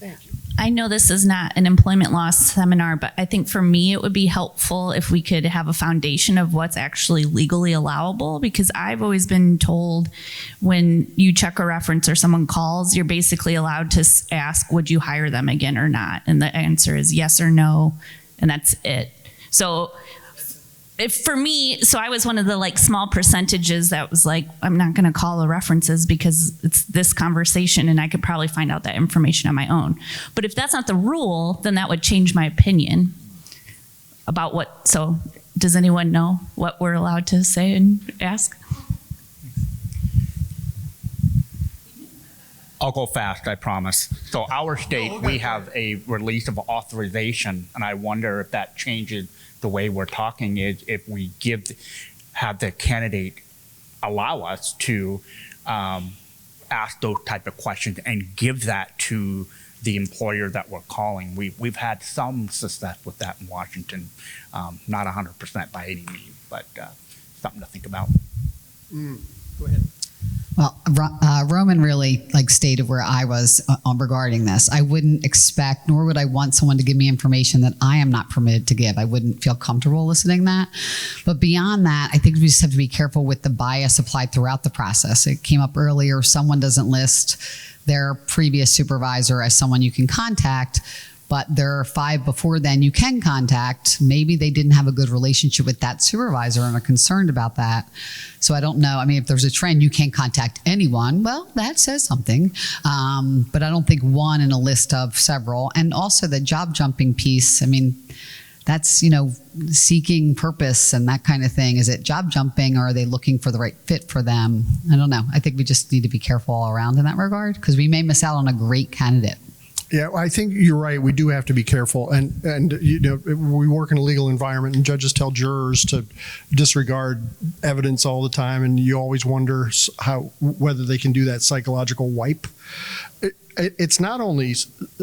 Thank you. I know this is not an employment law seminar, but I think for me it would be helpful if we could have a foundation of what's actually legally allowable, because I've always been told when you check a reference or someone calls, you're basically allowed to ask, would you hire them again or not? And the answer is yes or no, and that's it. So for me, so I was one of the small percentages that was like, I'm not going to call the references because it's this conversation and I could probably find out that information on my own. But if that's not the rule, then that would change my opinion about what. So does anyone know what we're allowed to say and ask? I'll go fast, I promise. So our state, we have a release of authorization, and I wonder if that changes the way we're talking is if we have the candidate allow us to ask those type of questions and give that to the employer that we're calling. We've had some success with that in Washington, not 100% by any means, but something to think about. Go ahead. Well, Roman really stated where I was regarding this. I wouldn't expect, nor would I want someone to give me information that I am not permitted to give. I wouldn't feel comfortable listening that. But beyond that, I think we just have to be careful with the bias applied throughout the process. It came up earlier, someone doesn't list their previous supervisor as someone you can contact. but there are 5 before then you can contact. Maybe they didn't have a good relationship with that supervisor and are concerned about that. So I don't know. I mean, if there's a trend, you can't contact anyone. Well, that says something. But I don't think one in a list of several. And also the job jumping piece. I mean, that's, seeking purpose and that kind of thing. Is it job jumping, or are they looking for the right fit for them? I don't know. I think we just need to be careful all around in that regard, because we may miss out on a great candidate. Yeah, I think you're right. We do have to be careful, and we work in a legal environment, and judges tell jurors to disregard evidence all the time, and you always wonder whether they can do that psychological wipe. It's not only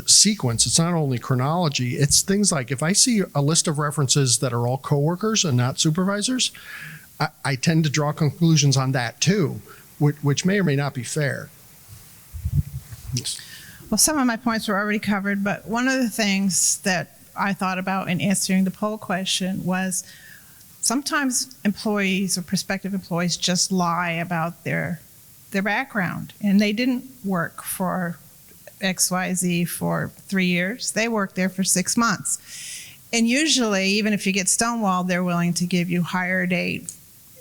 sequence, it's not only chronology, it's things like if I see a list of references that are all coworkers and not supervisors, I tend to draw conclusions on that too, which may or may not be fair. Well, some of my points were already covered, but one of the things that I thought about in answering the poll question was sometimes employees or prospective employees just lie about their background, and they didn't work for XYZ for 3 years. They worked there for 6 months. And usually, even if you get stonewalled, they're willing to give you hire date,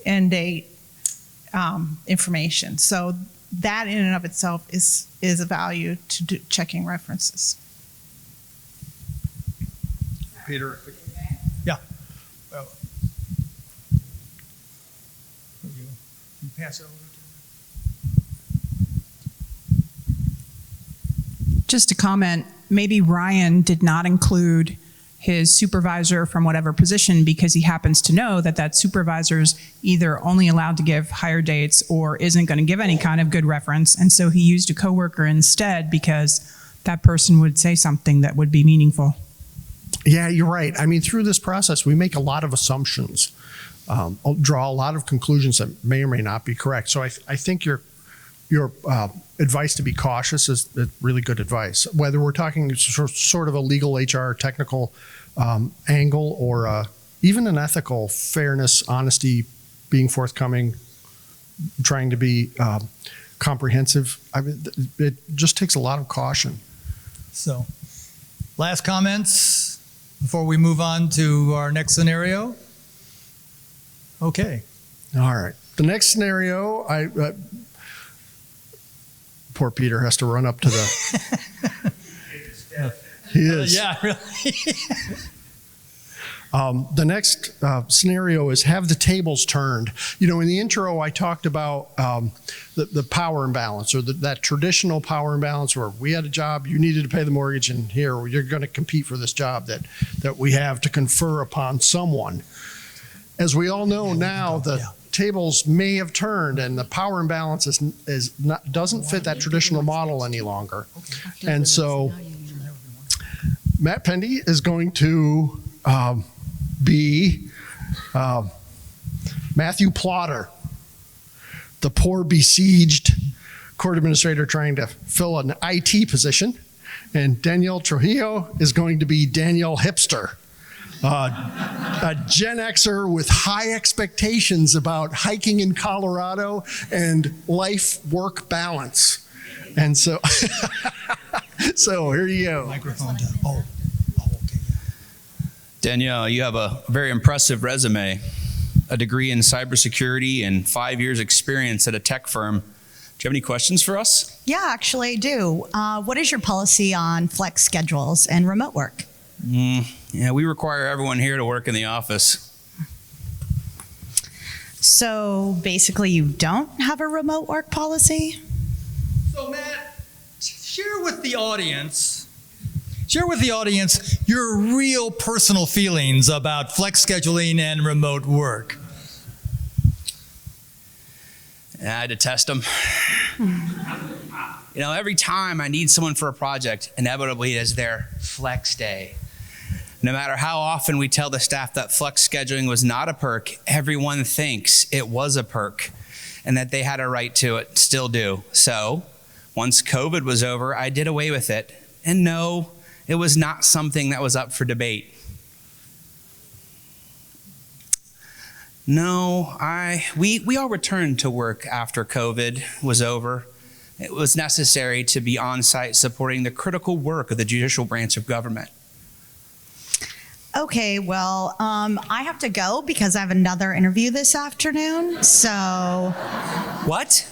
end date information. So that in and of itself is a value to checking references. Peter? Yeah. Well, you pass it over. Just a comment, maybe Ryan did not include his supervisor from whatever position because he happens to know that that supervisor's either only allowed to give hire dates or isn't going to give any kind of good reference. And so he used a coworker instead because that person would say something that would be meaningful. Yeah, you're right. I mean, through this process, we make a lot of assumptions, draw a lot of conclusions that may or may not be correct. So I think your advice to be cautious is really good advice. Whether we're talking sort of a legal HR technical angle or even an ethical fairness, honesty, being forthcoming, trying to be comprehensive, I mean, it just takes a lot of caution. So, last comments before we move on to our next scenario? Okay. All right. The next scenario, poor Peter has to run up to the. He is. Yeah, really. The next scenario is have the tables turned. In the intro, I talked about the power imbalance, or that traditional power imbalance where we had a job, you needed to pay the mortgage, and here you're going to compete for this job that we have to confer upon someone. As we all know now, the tables may have turned, and the power imbalance doesn't fit that traditional model any longer. And so Matt Pendy is going to be Matthew Plotter, the poor besieged court administrator trying to fill an IT position, and Danielle Trujillo is going to be Danielle Hipster, a Gen Xer with high expectations about hiking in Colorado and life-work balance. And so, so here you go. Microphone down. Danielle, you have a very impressive resume, a degree in cybersecurity and 5 years experience at a tech firm. Do you have any questions for us? Yeah, actually I do. What is your policy on flex schedules and remote work? Yeah, we require everyone here to work in the office. So basically you don't have a remote work policy? So Matt, share with the audience your real personal feelings about flex scheduling and remote work. I detest them. Every time I need someone for a project, inevitably it is their flex day. No matter how often we tell the staff that flex scheduling was not a perk, everyone thinks it was a perk and that they had a right to it, still do. So once COVID was over, I did away with it. And no, it was not something that was up for debate. No, we all returned to work after COVID was over. It was necessary to be on site supporting the critical work of the judicial branch of government. Okay, well, I have to go because I have another interview this afternoon. So, What?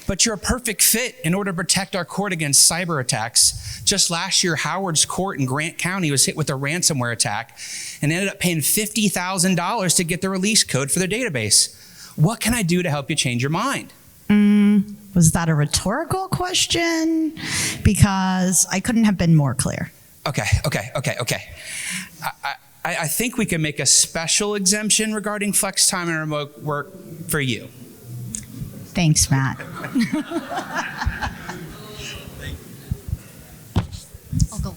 But you're a perfect fit in order to protect our court against cyber attacks. Just last year, Howard's court in Grant County was hit with a ransomware attack and ended up paying $50,000 to get the release code for their database. What can I do to help you change your mind? was that a rhetorical question? Because I couldn't have been more clear. Okay. I think we can make a special exemption regarding flex time and remote work for you. Thanks, Matt. I'll go.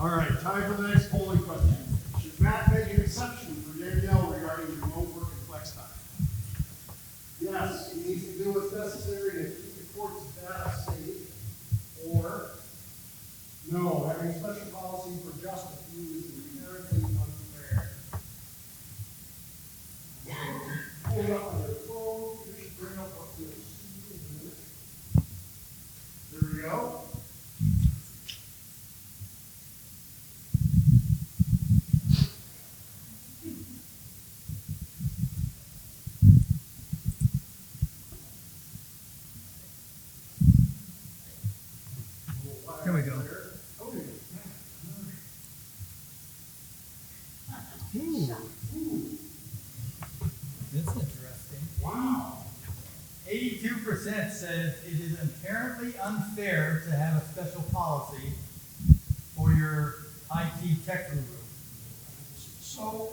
All right, time for the next polling question. Should Matt make an exception for Danielle regarding remote work and flex time? Yes, he needs to do what's necessary to keep the court's data safe. Or, no, having a special policy for just a few is inherently unfair. Pull it up on your phone, you should bring up what you'll see in a minute. There we go. Here we go. That's interesting. Wow. 82% says it is inherently unfair to have a special policy for your IT tech group. So,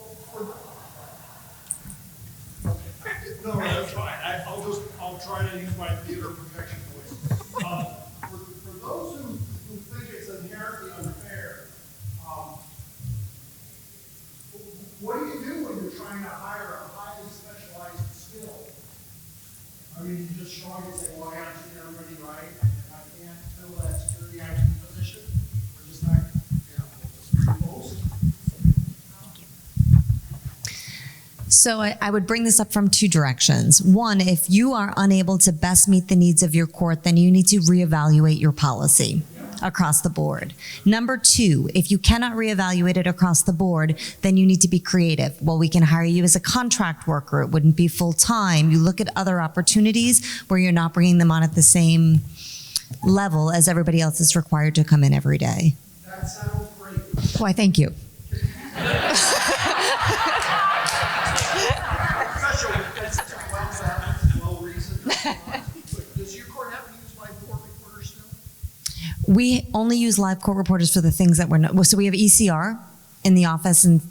no, that's fine. I'll try to use my theater protection voice. For those who think it's inherently unfair, what do you do when you're trying to hire a highly specialized skill? I mean, you just shrug and say, well, I understand everybody right, and if I can't fill that security IT position, we're just not, we'll just repost. So I would bring this up from two directions. One, if you are unable to best meet the needs of your court, then you need to reevaluate your policy across the board. Number two, if you cannot reevaluate it across the board, then you need to be creative. Well, we can hire you as a contract worker. It wouldn't be full-time. You look at other opportunities where you're not bringing them on at the same level as everybody else is required to come in every day. That sounds great. Why, thank you. Does your court have to use live court reporters still? We only use live court reporters for the things that we're not, well, so we have ECR in the office, and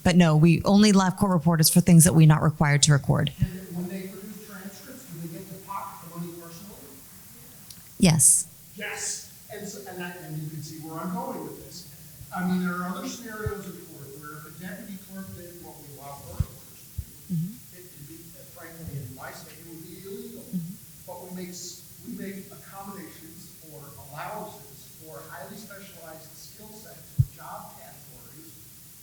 but no, we only live court reporters for things that we're not required to record. And when they produce transcripts, do they get to pocket the money personally? Yes. Yes. And you can see where I'm going with this. I mean, there are other scenarios in court where if a deputy clerk did what we allow court reporters to do, it'd be, frankly, in my state, it would be illegal. But we make accommodations for allowances for highly specialized skill sets or job categories,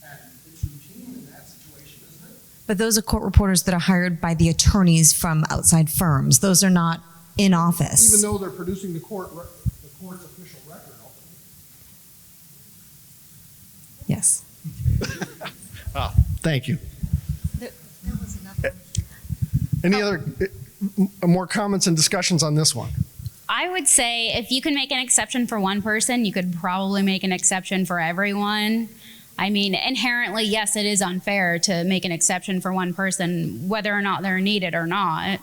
and it's routine in that situation, isn't it? But those are court reporters that are hired by the attorneys from outside firms. Those are not in office. Even though they're producing the court's official record, ultimately. Yes. Thank you. Any other more comments and discussions on this one? I would say if you can make an exception for one person, you could probably make an exception for everyone. I mean, inherently, yes, it is unfair to make an exception for one person, whether or not they're needed or not.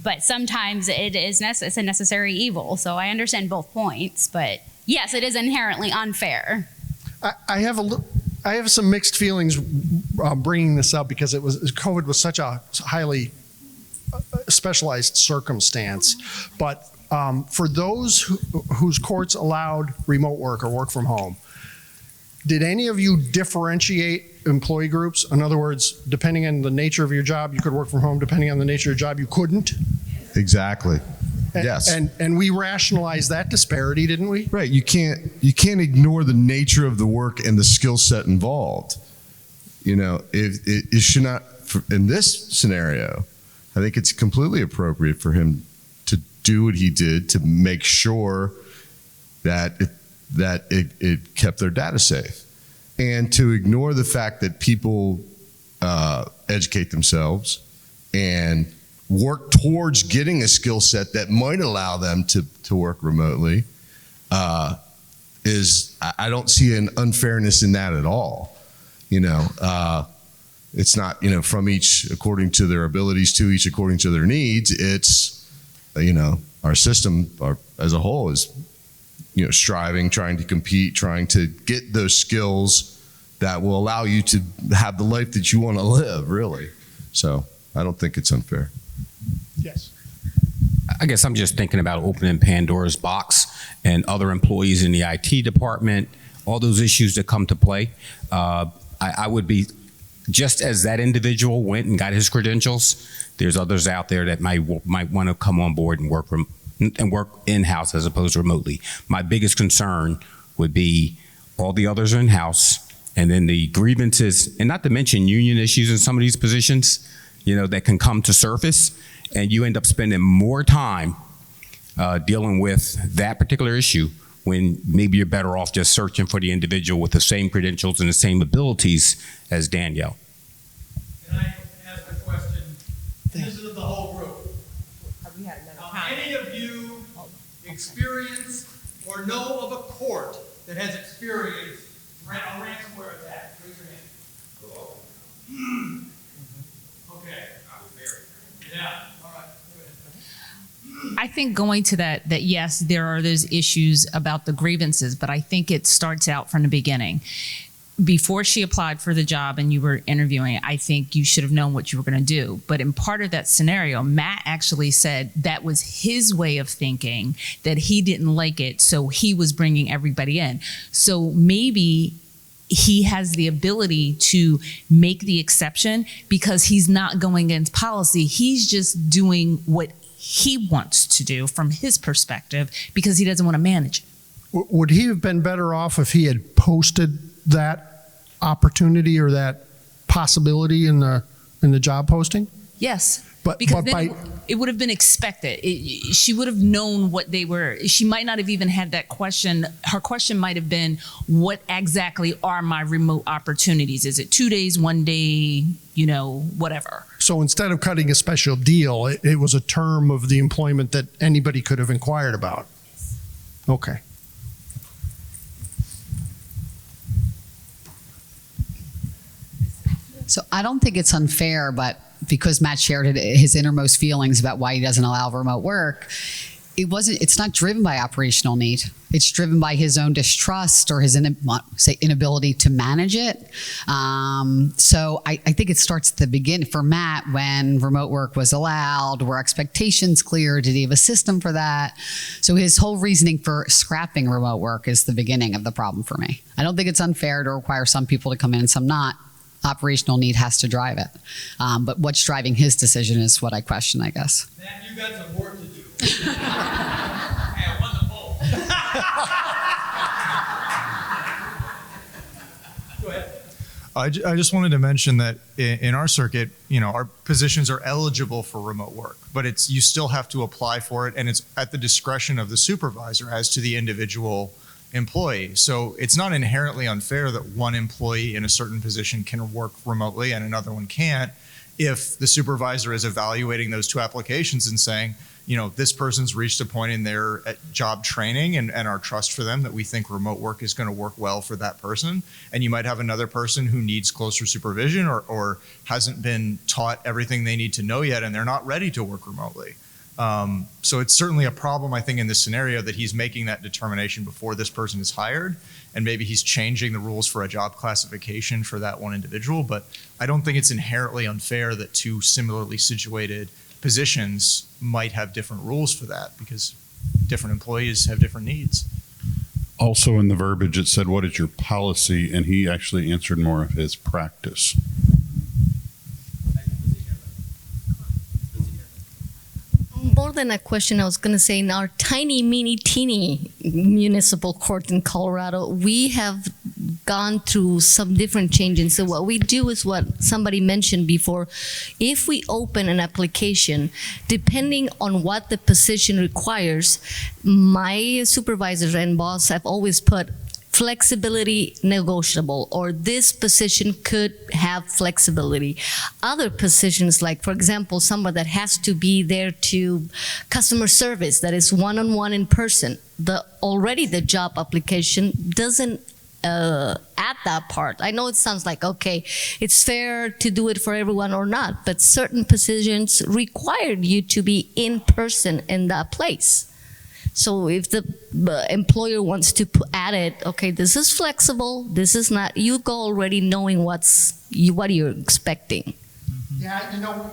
But sometimes it's a necessary evil. So I understand both points. But yes, it is inherently unfair. I have some mixed feelings bringing this up because COVID was such a highly specialized circumstance. But for those whose courts allowed remote work or work from home, did any of you differentiate employee groups? In other words, depending on the nature of your job, you could work from home. Depending on the nature of your job, you couldn't? Exactly. Yes. And we rationalized that disparity, didn't we? Right. You can't ignore the nature of the work and the skill set involved. You know, it should not, in this scenario, I think it's completely appropriate for him to do what he did to make sure that it kept their data safe. And to ignore the fact that people educate themselves and work towards getting a skill set that might allow them to work remotely I don't see an unfairness in that at all. It's not, from each according to their abilities, to each according to their needs. It's, our system as a whole is, striving, trying to compete, trying to get those skills that will allow you to have the life that you want to live, really. So I don't think it's unfair. Yes. I guess I'm just thinking about opening Pandora's box and other employees in the IT department, all those issues that come to play. I would be, just as that individual went and got his credentials, there's others out there that might want to come on board and work in-house as opposed to remotely. My biggest concern would be all the others are in-house, and then the grievances, and not to mention union issues in some of these positions, that can come to surface, and you end up spending more time dealing with that particular issue when maybe you're better off just searching for the individual with the same credentials and the same abilities as Danielle. Can I ask a question? This is the whole group. Any of you experience or know of a court that has experienced a ransomware attack? Raise your hand. Okay. Yeah. All right. I think going to that yes, there are those issues about the grievances, but I think it starts out from the beginning. Before she applied for the job and you were interviewing, I think you should have known what you were going to do. But in part of that scenario, Matt actually said that was his way of thinking, that he didn't like it, so he was bringing everybody in. So maybe he has the ability to make the exception because he's not going against policy. He's just doing what he wants to do from his perspective because he doesn't want to manage it. Would he have been better off if he had posted that opportunity or that possibility in the job posting? Yes, but then it would have been expected. She would have known what they were. She might not have even had that question. Her question might have been, what exactly are my remote opportunities? Is it 2 days, 1 day, whatever? So instead of cutting a special deal, it was a term of the employment that anybody could have inquired about. Okay. So I don't think it's unfair, but because Matt shared his innermost feelings about why he doesn't allow remote work, it's not driven by operational need. It's driven by his own distrust or his inability to manage it. So I think it starts at the beginning for Matt when remote work was allowed. Were expectations clear? Did he have a system for that? So his whole reasoning for scrapping remote work is the beginning of the problem for me. I don't think it's unfair to require some people to come in and some not. Operational need has to drive it. But what's driving his decision is what I question, I guess. Matt, you got some work to do. Hey, I won the poll. Go ahead. I just wanted to mention that in our circuit, our positions are eligible for remote work, but you still have to apply for it, and it's at the discretion of the supervisor as to the individual employee. So it's not inherently unfair that one employee in a certain position can work remotely and another one can't if the supervisor is evaluating those two applications and saying, this person's reached a point in their job training and our trust for them that we think remote work is going to work well for that person. And you might have another person who needs closer supervision or hasn't been taught everything they need to know yet and they're not ready to work remotely. So it's certainly a problem, I think, in this scenario that he's making that determination before this person is hired, and maybe he's changing the rules for a job classification for that one individual. But I don't think it's inherently unfair that two similarly situated positions might have different rules for that because different employees have different needs. Also in the verbiage, it said, what is your policy? And he actually answered more of his practice. More than a question, I was going to say, in our tiny, mini, teeny municipal court in Colorado, we have gone through some different changes. So what we do is what somebody mentioned before. If we open an application, depending on what the position requires, my supervisors and boss have always put flexibility negotiable, or this position could have flexibility. Other positions, like for example, someone that has to be there to customer service, that is one-on-one in person, already the job application doesn't add that part. I know it sounds like, okay, it's fair to do it for everyone or not, but certain positions required you to be in person in that place. So if the employer wants to add it, okay, this is flexible, this is not, you go already knowing what you're expecting. Yeah,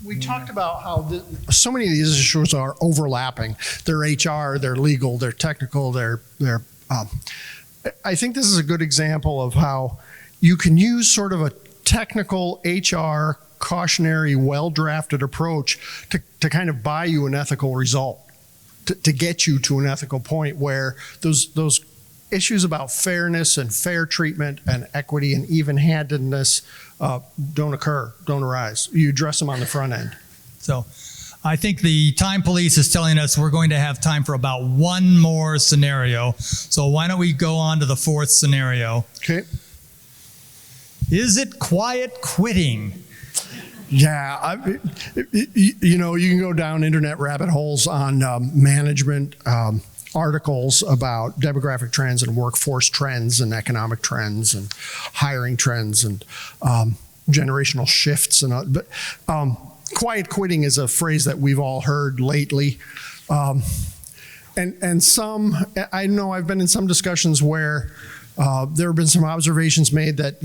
we talked about how so many of these issues are overlapping. They're HR, they're legal, they're technical, they're I think this is a good example of how you can use sort of a technical HR cautionary, well-drafted approach to kind of buy you an ethical result. To get you to an ethical point where those issues about fairness and fair treatment and equity and even-handedness don't arise. You address them on the front end. So I think the time police is telling us we're going to have time for about one more scenario. So why don't we go on to the fourth scenario? Okay. Is it quiet quitting? Yeah, you can go down internet rabbit holes on management articles about demographic trends and workforce trends and economic trends and hiring trends and generational shifts. But quiet quitting is a phrase that we've all heard lately. And some, I know I've been in some discussions where there have been some observations made that,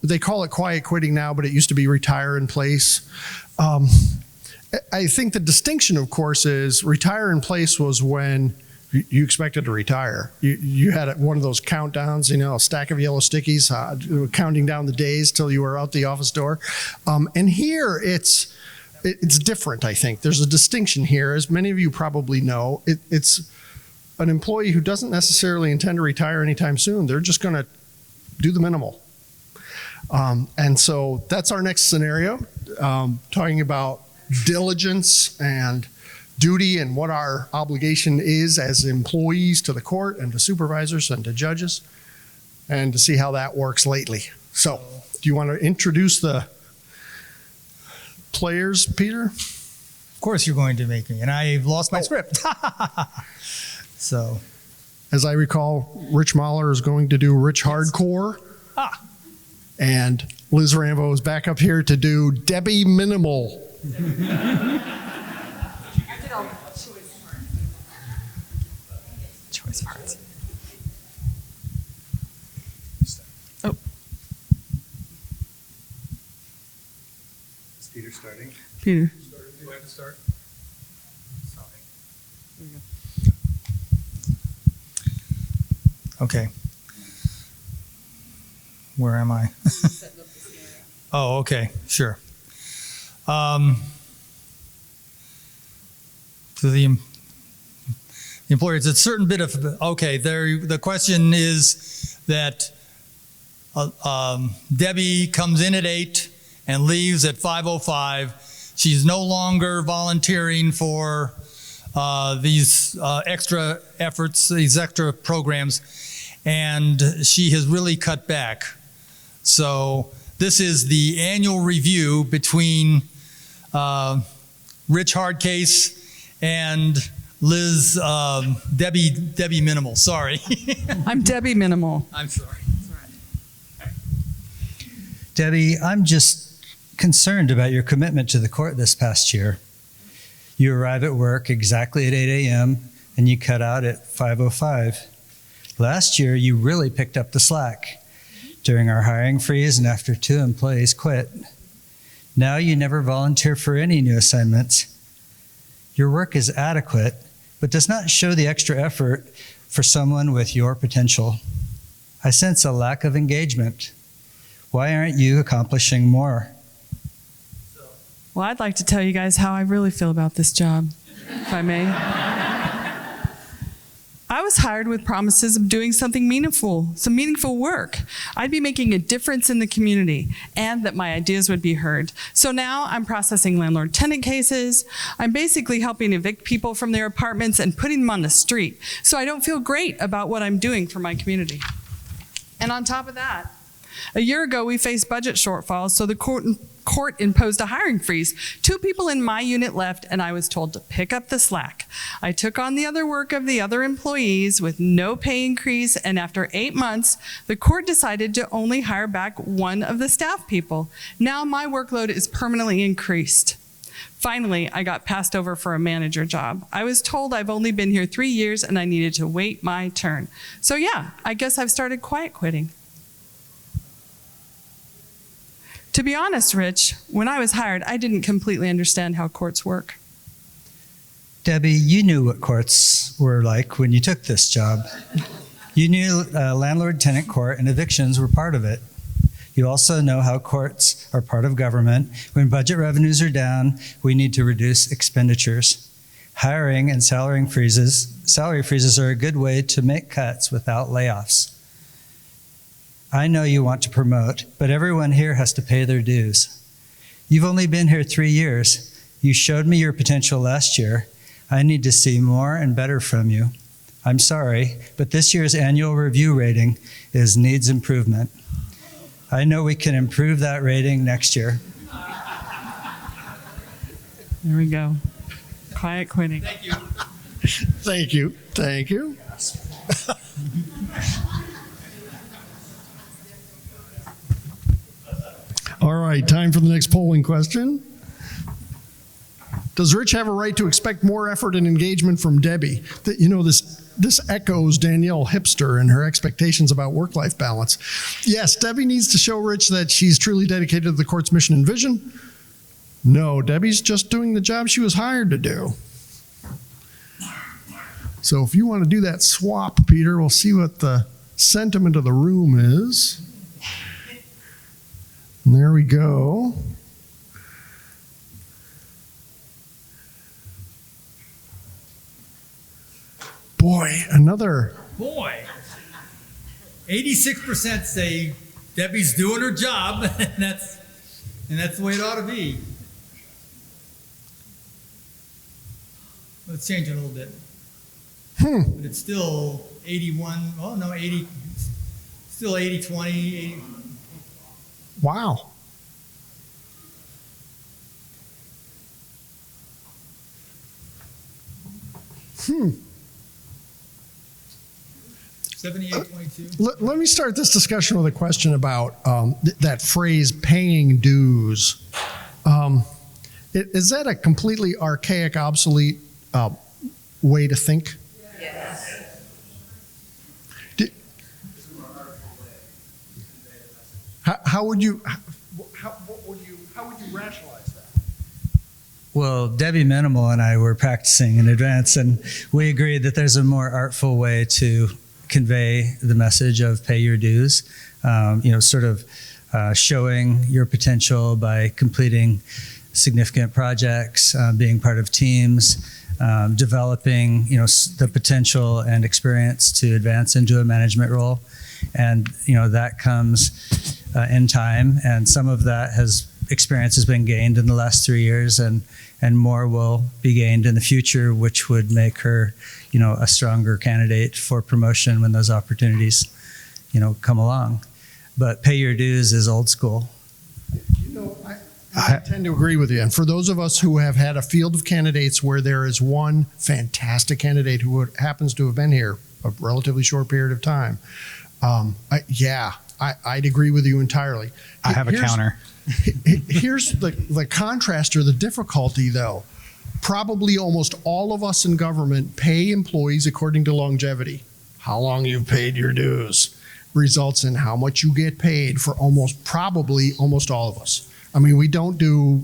they call it quiet quitting now, but it used to be retire in place. I think the distinction, of course, is retire in place was when you expected to retire. You had one of those countdowns, a stack of yellow stickies, counting down the days till you were out the office door. And here it's different, I think. There's a distinction here. As many of you probably know, it's an employee who doesn't necessarily intend to retire anytime soon. They're just going to do the minimal. And so that's our next scenario, talking about diligence and duty and what our obligation is as employees to the court and to supervisors and to judges, and to see how that works lately. So do you want to introduce the players, Peter? Of course you're going to make me, and I've lost my script. So, as I recall, Rich Mahler is going to do Rich Hardcore. And Liz Rambo is back up here to do Debbie Minimal. Choice parts. Oh. Is Peter starting? Peter. Do I have to start? Okay. Where am I? Oh, okay, sure. To the employer, it's a certain bit of, okay, the question is that Debbie comes in at 8 and leaves at 5:05. She's no longer volunteering for these extra efforts, these extra programs, and she has really cut back. So this is the annual review between Rich Hardcase and Liz Debbie Minimal. Sorry. I'm Debbie Minimal. I'm sorry. Debbie, I'm just concerned about your commitment to the court this past year. You arrive at work exactly at 8 a.m. and you cut out at 5:05. Last year, you really picked up the slack during our hiring freeze and after 2 employees quit. Now you never volunteer for any new assignments. Your work is adequate, but does not show the extra effort for someone with your potential. I sense a lack of engagement. Why aren't you accomplishing more? Well, I'd like to tell you guys how I really feel about this job, if I may. I was hired with promises of doing something meaningful, some meaningful work. I'd be making a difference in the community and that my ideas would be heard. So now I'm processing landlord-tenant cases. I'm basically helping evict people from their apartments and putting them on the street. So I don't feel great about what I'm doing for my community. And on top of that, a year ago, we faced budget shortfalls, so the court imposed a hiring freeze. 2 people in my unit left, and I was told to pick up the slack. I took on the other work of the other employees with no pay increase, and after 8 months, the court decided to only hire back 1 of the staff people. Now my workload is permanently increased. Finally, I got passed over for a manager job. I was told I've only been here 3 years and I needed to wait my turn. So yeah, I guess I've started quiet quitting. To be honest, Rich, when I was hired, I didn't completely understand how courts work. Debbie, you knew what courts were like when you took this job. You knew landlord-tenant court and evictions were part of it. You also know how courts are part of government. When budget revenues are down, we need to reduce expenditures. Hiring and salary freezes are a good way to make cuts without layoffs. I know you want to promote, but everyone here has to pay their dues. You've only been here 3 years. You showed me your potential last year. I need to see more and better from you. I'm sorry, but this year's annual review rating is needs improvement. I know we can improve that rating next year. There we go. Quiet quitting. Thank you. Thank you. Thank you. All right, time for the next polling question. Does Rich have a right to expect more effort and engagement from Debbie? This echoes Danielle Hipster and her expectations about work-life balance. Yes, Debbie needs to show Rich that she's truly dedicated to the court's mission and vision. No, Debbie's just doing the job she was hired to do. So if you want to do that swap, Peter, we'll see what the sentiment of the room is. And there we go. Boy, 86% say Debbie's doing her job, and that's the way it ought to be. Let's change it a little bit. But it's still 81, oh no, 80, still 80-20, 80. Wow. Hmm. 78-22. Let me start this discussion with a question about that phrase, paying dues. Is that a completely archaic, obsolete way to think? Yes. How would you rationalize that? Well, Debbie Minimal and I were practicing in advance, and we agreed that there's a more artful way to convey the message of pay your dues. Showing your potential by completing significant projects, being part of teams, developing, the potential and experience to advance into a management role. And, that comes in time. And some of that experience has been gained in the last 3 years, and more will be gained in the future, which would make her, a stronger candidate for promotion when those opportunities, come along. But pay your dues is old school. I tend to agree with you. And for those of us who have had a field of candidates where there is one fantastic candidate who happens to have been here a relatively short period of time, I'd agree with you entirely. I have a counter. Here's the contrast or the difficulty, though. Probably almost all of us in government pay employees according to longevity. How long you've paid your dues results in how much you get paid for almost all of us. I mean, we don't do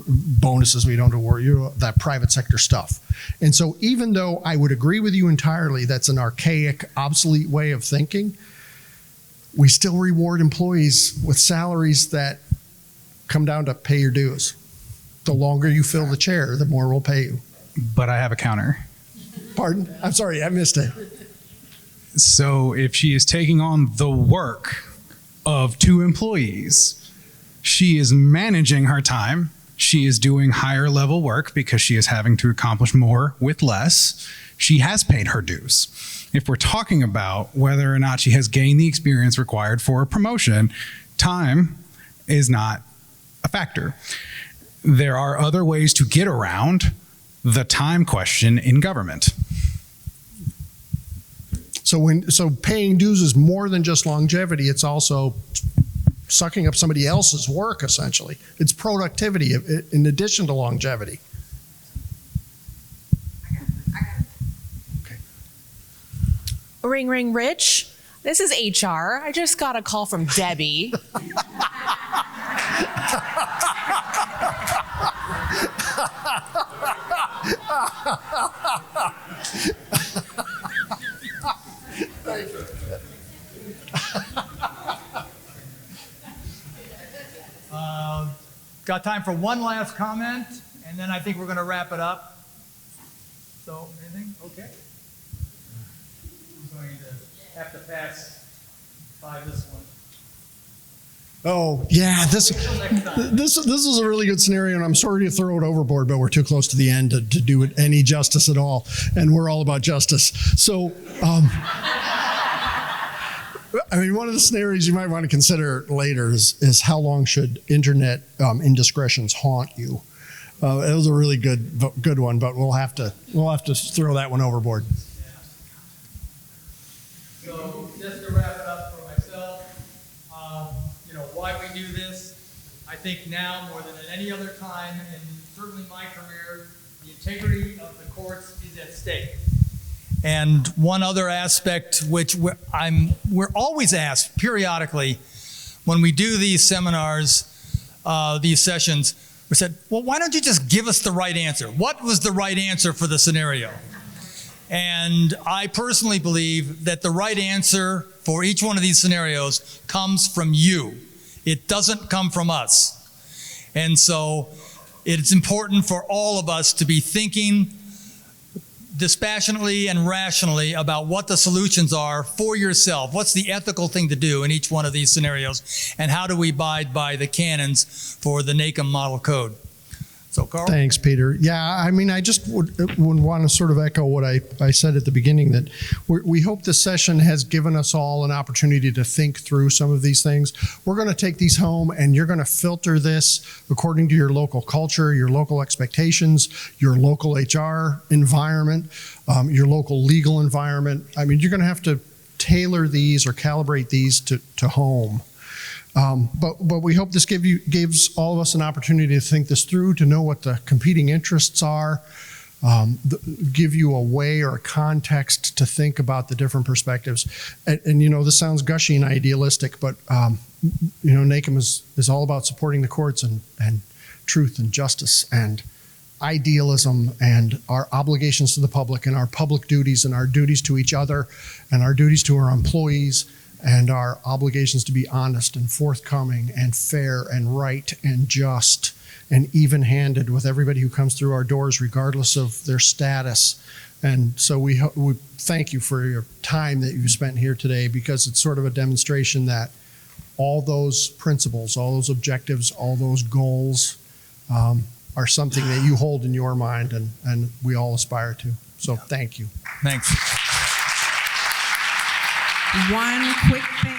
bonuses, we don't do that private sector stuff. And so even though I would agree with you entirely, that's an archaic, obsolete way of thinking, we still reward employees with salaries that come down to pay your dues. The longer you fill the chair, the more we'll pay you. But I have a counter. Pardon? I'm sorry, I missed it. So if she is taking on the work of 2 employees, she is managing her time. She is doing higher level work because she is having to accomplish more with less. She has paid her dues. If we're talking about whether or not she has gained the experience required for a promotion, time is not a factor. There are other ways to get around the time question in government. So paying dues is more than just longevity. It's also sucking up somebody else's work, essentially. It's productivity in addition to longevity. Ring, ring, Rich. This is HR. I just got a call from Debbie. Got time for one last comment, and then I think we're going to wrap it up. So, anything? Okay. I'm going to have to pass by this one. Oh, yeah, this is a really good scenario, and I'm sorry to throw it overboard, but we're too close to the end to do it any justice at all, and we're all about justice. So, I mean, one of the scenarios you might want to consider later is how long should internet indiscretions haunt you? It was a really good one, but we'll have to throw that one overboard. So just to wrap it up for myself, why we do this, I think now more than at any other time, and certainly my career, the integrity of the courts is at stake. And one other aspect, which we're always asked periodically when we do these seminars, these sessions, we said, well, why don't you just give us the right answer? What was the right answer for the scenario? And I personally believe that the right answer for each one of these scenarios comes from you. It doesn't come from us. And so it's important for all of us to be thinking dispassionately and rationally about what the solutions are for yourself. What's the ethical thing to do in each one of these scenarios? And how do we abide by the canons for the NACM model code? So, Carl? Thanks, Peter. Yeah, I mean, I just would want to sort of echo what I said at the beginning, that we hope this session has given us all an opportunity to think through some of these things. We're going to take these home, and you're going to filter this according to your local culture, your local expectations, your local HR environment, your local legal environment. I mean, you're going to have to tailor these or calibrate these to home. But we hope this gives all of us an opportunity to think this through, to know what the competing interests are, give you a way or a context to think about the different perspectives. And this sounds gushy and idealistic, but NACM is all about supporting the courts and truth and justice and idealism and our obligations to the public and our public duties and our duties to each other and our duties to our employees and our obligations to be honest and forthcoming and fair and right and just and even-handed with everybody who comes through our doors, regardless of their status. And so we thank you for your time that you spent here today, because it's sort of a demonstration that all those principles, all those objectives, all those goals are something that you hold in your mind and we all aspire to. So thank you. Thanks. One quick thing.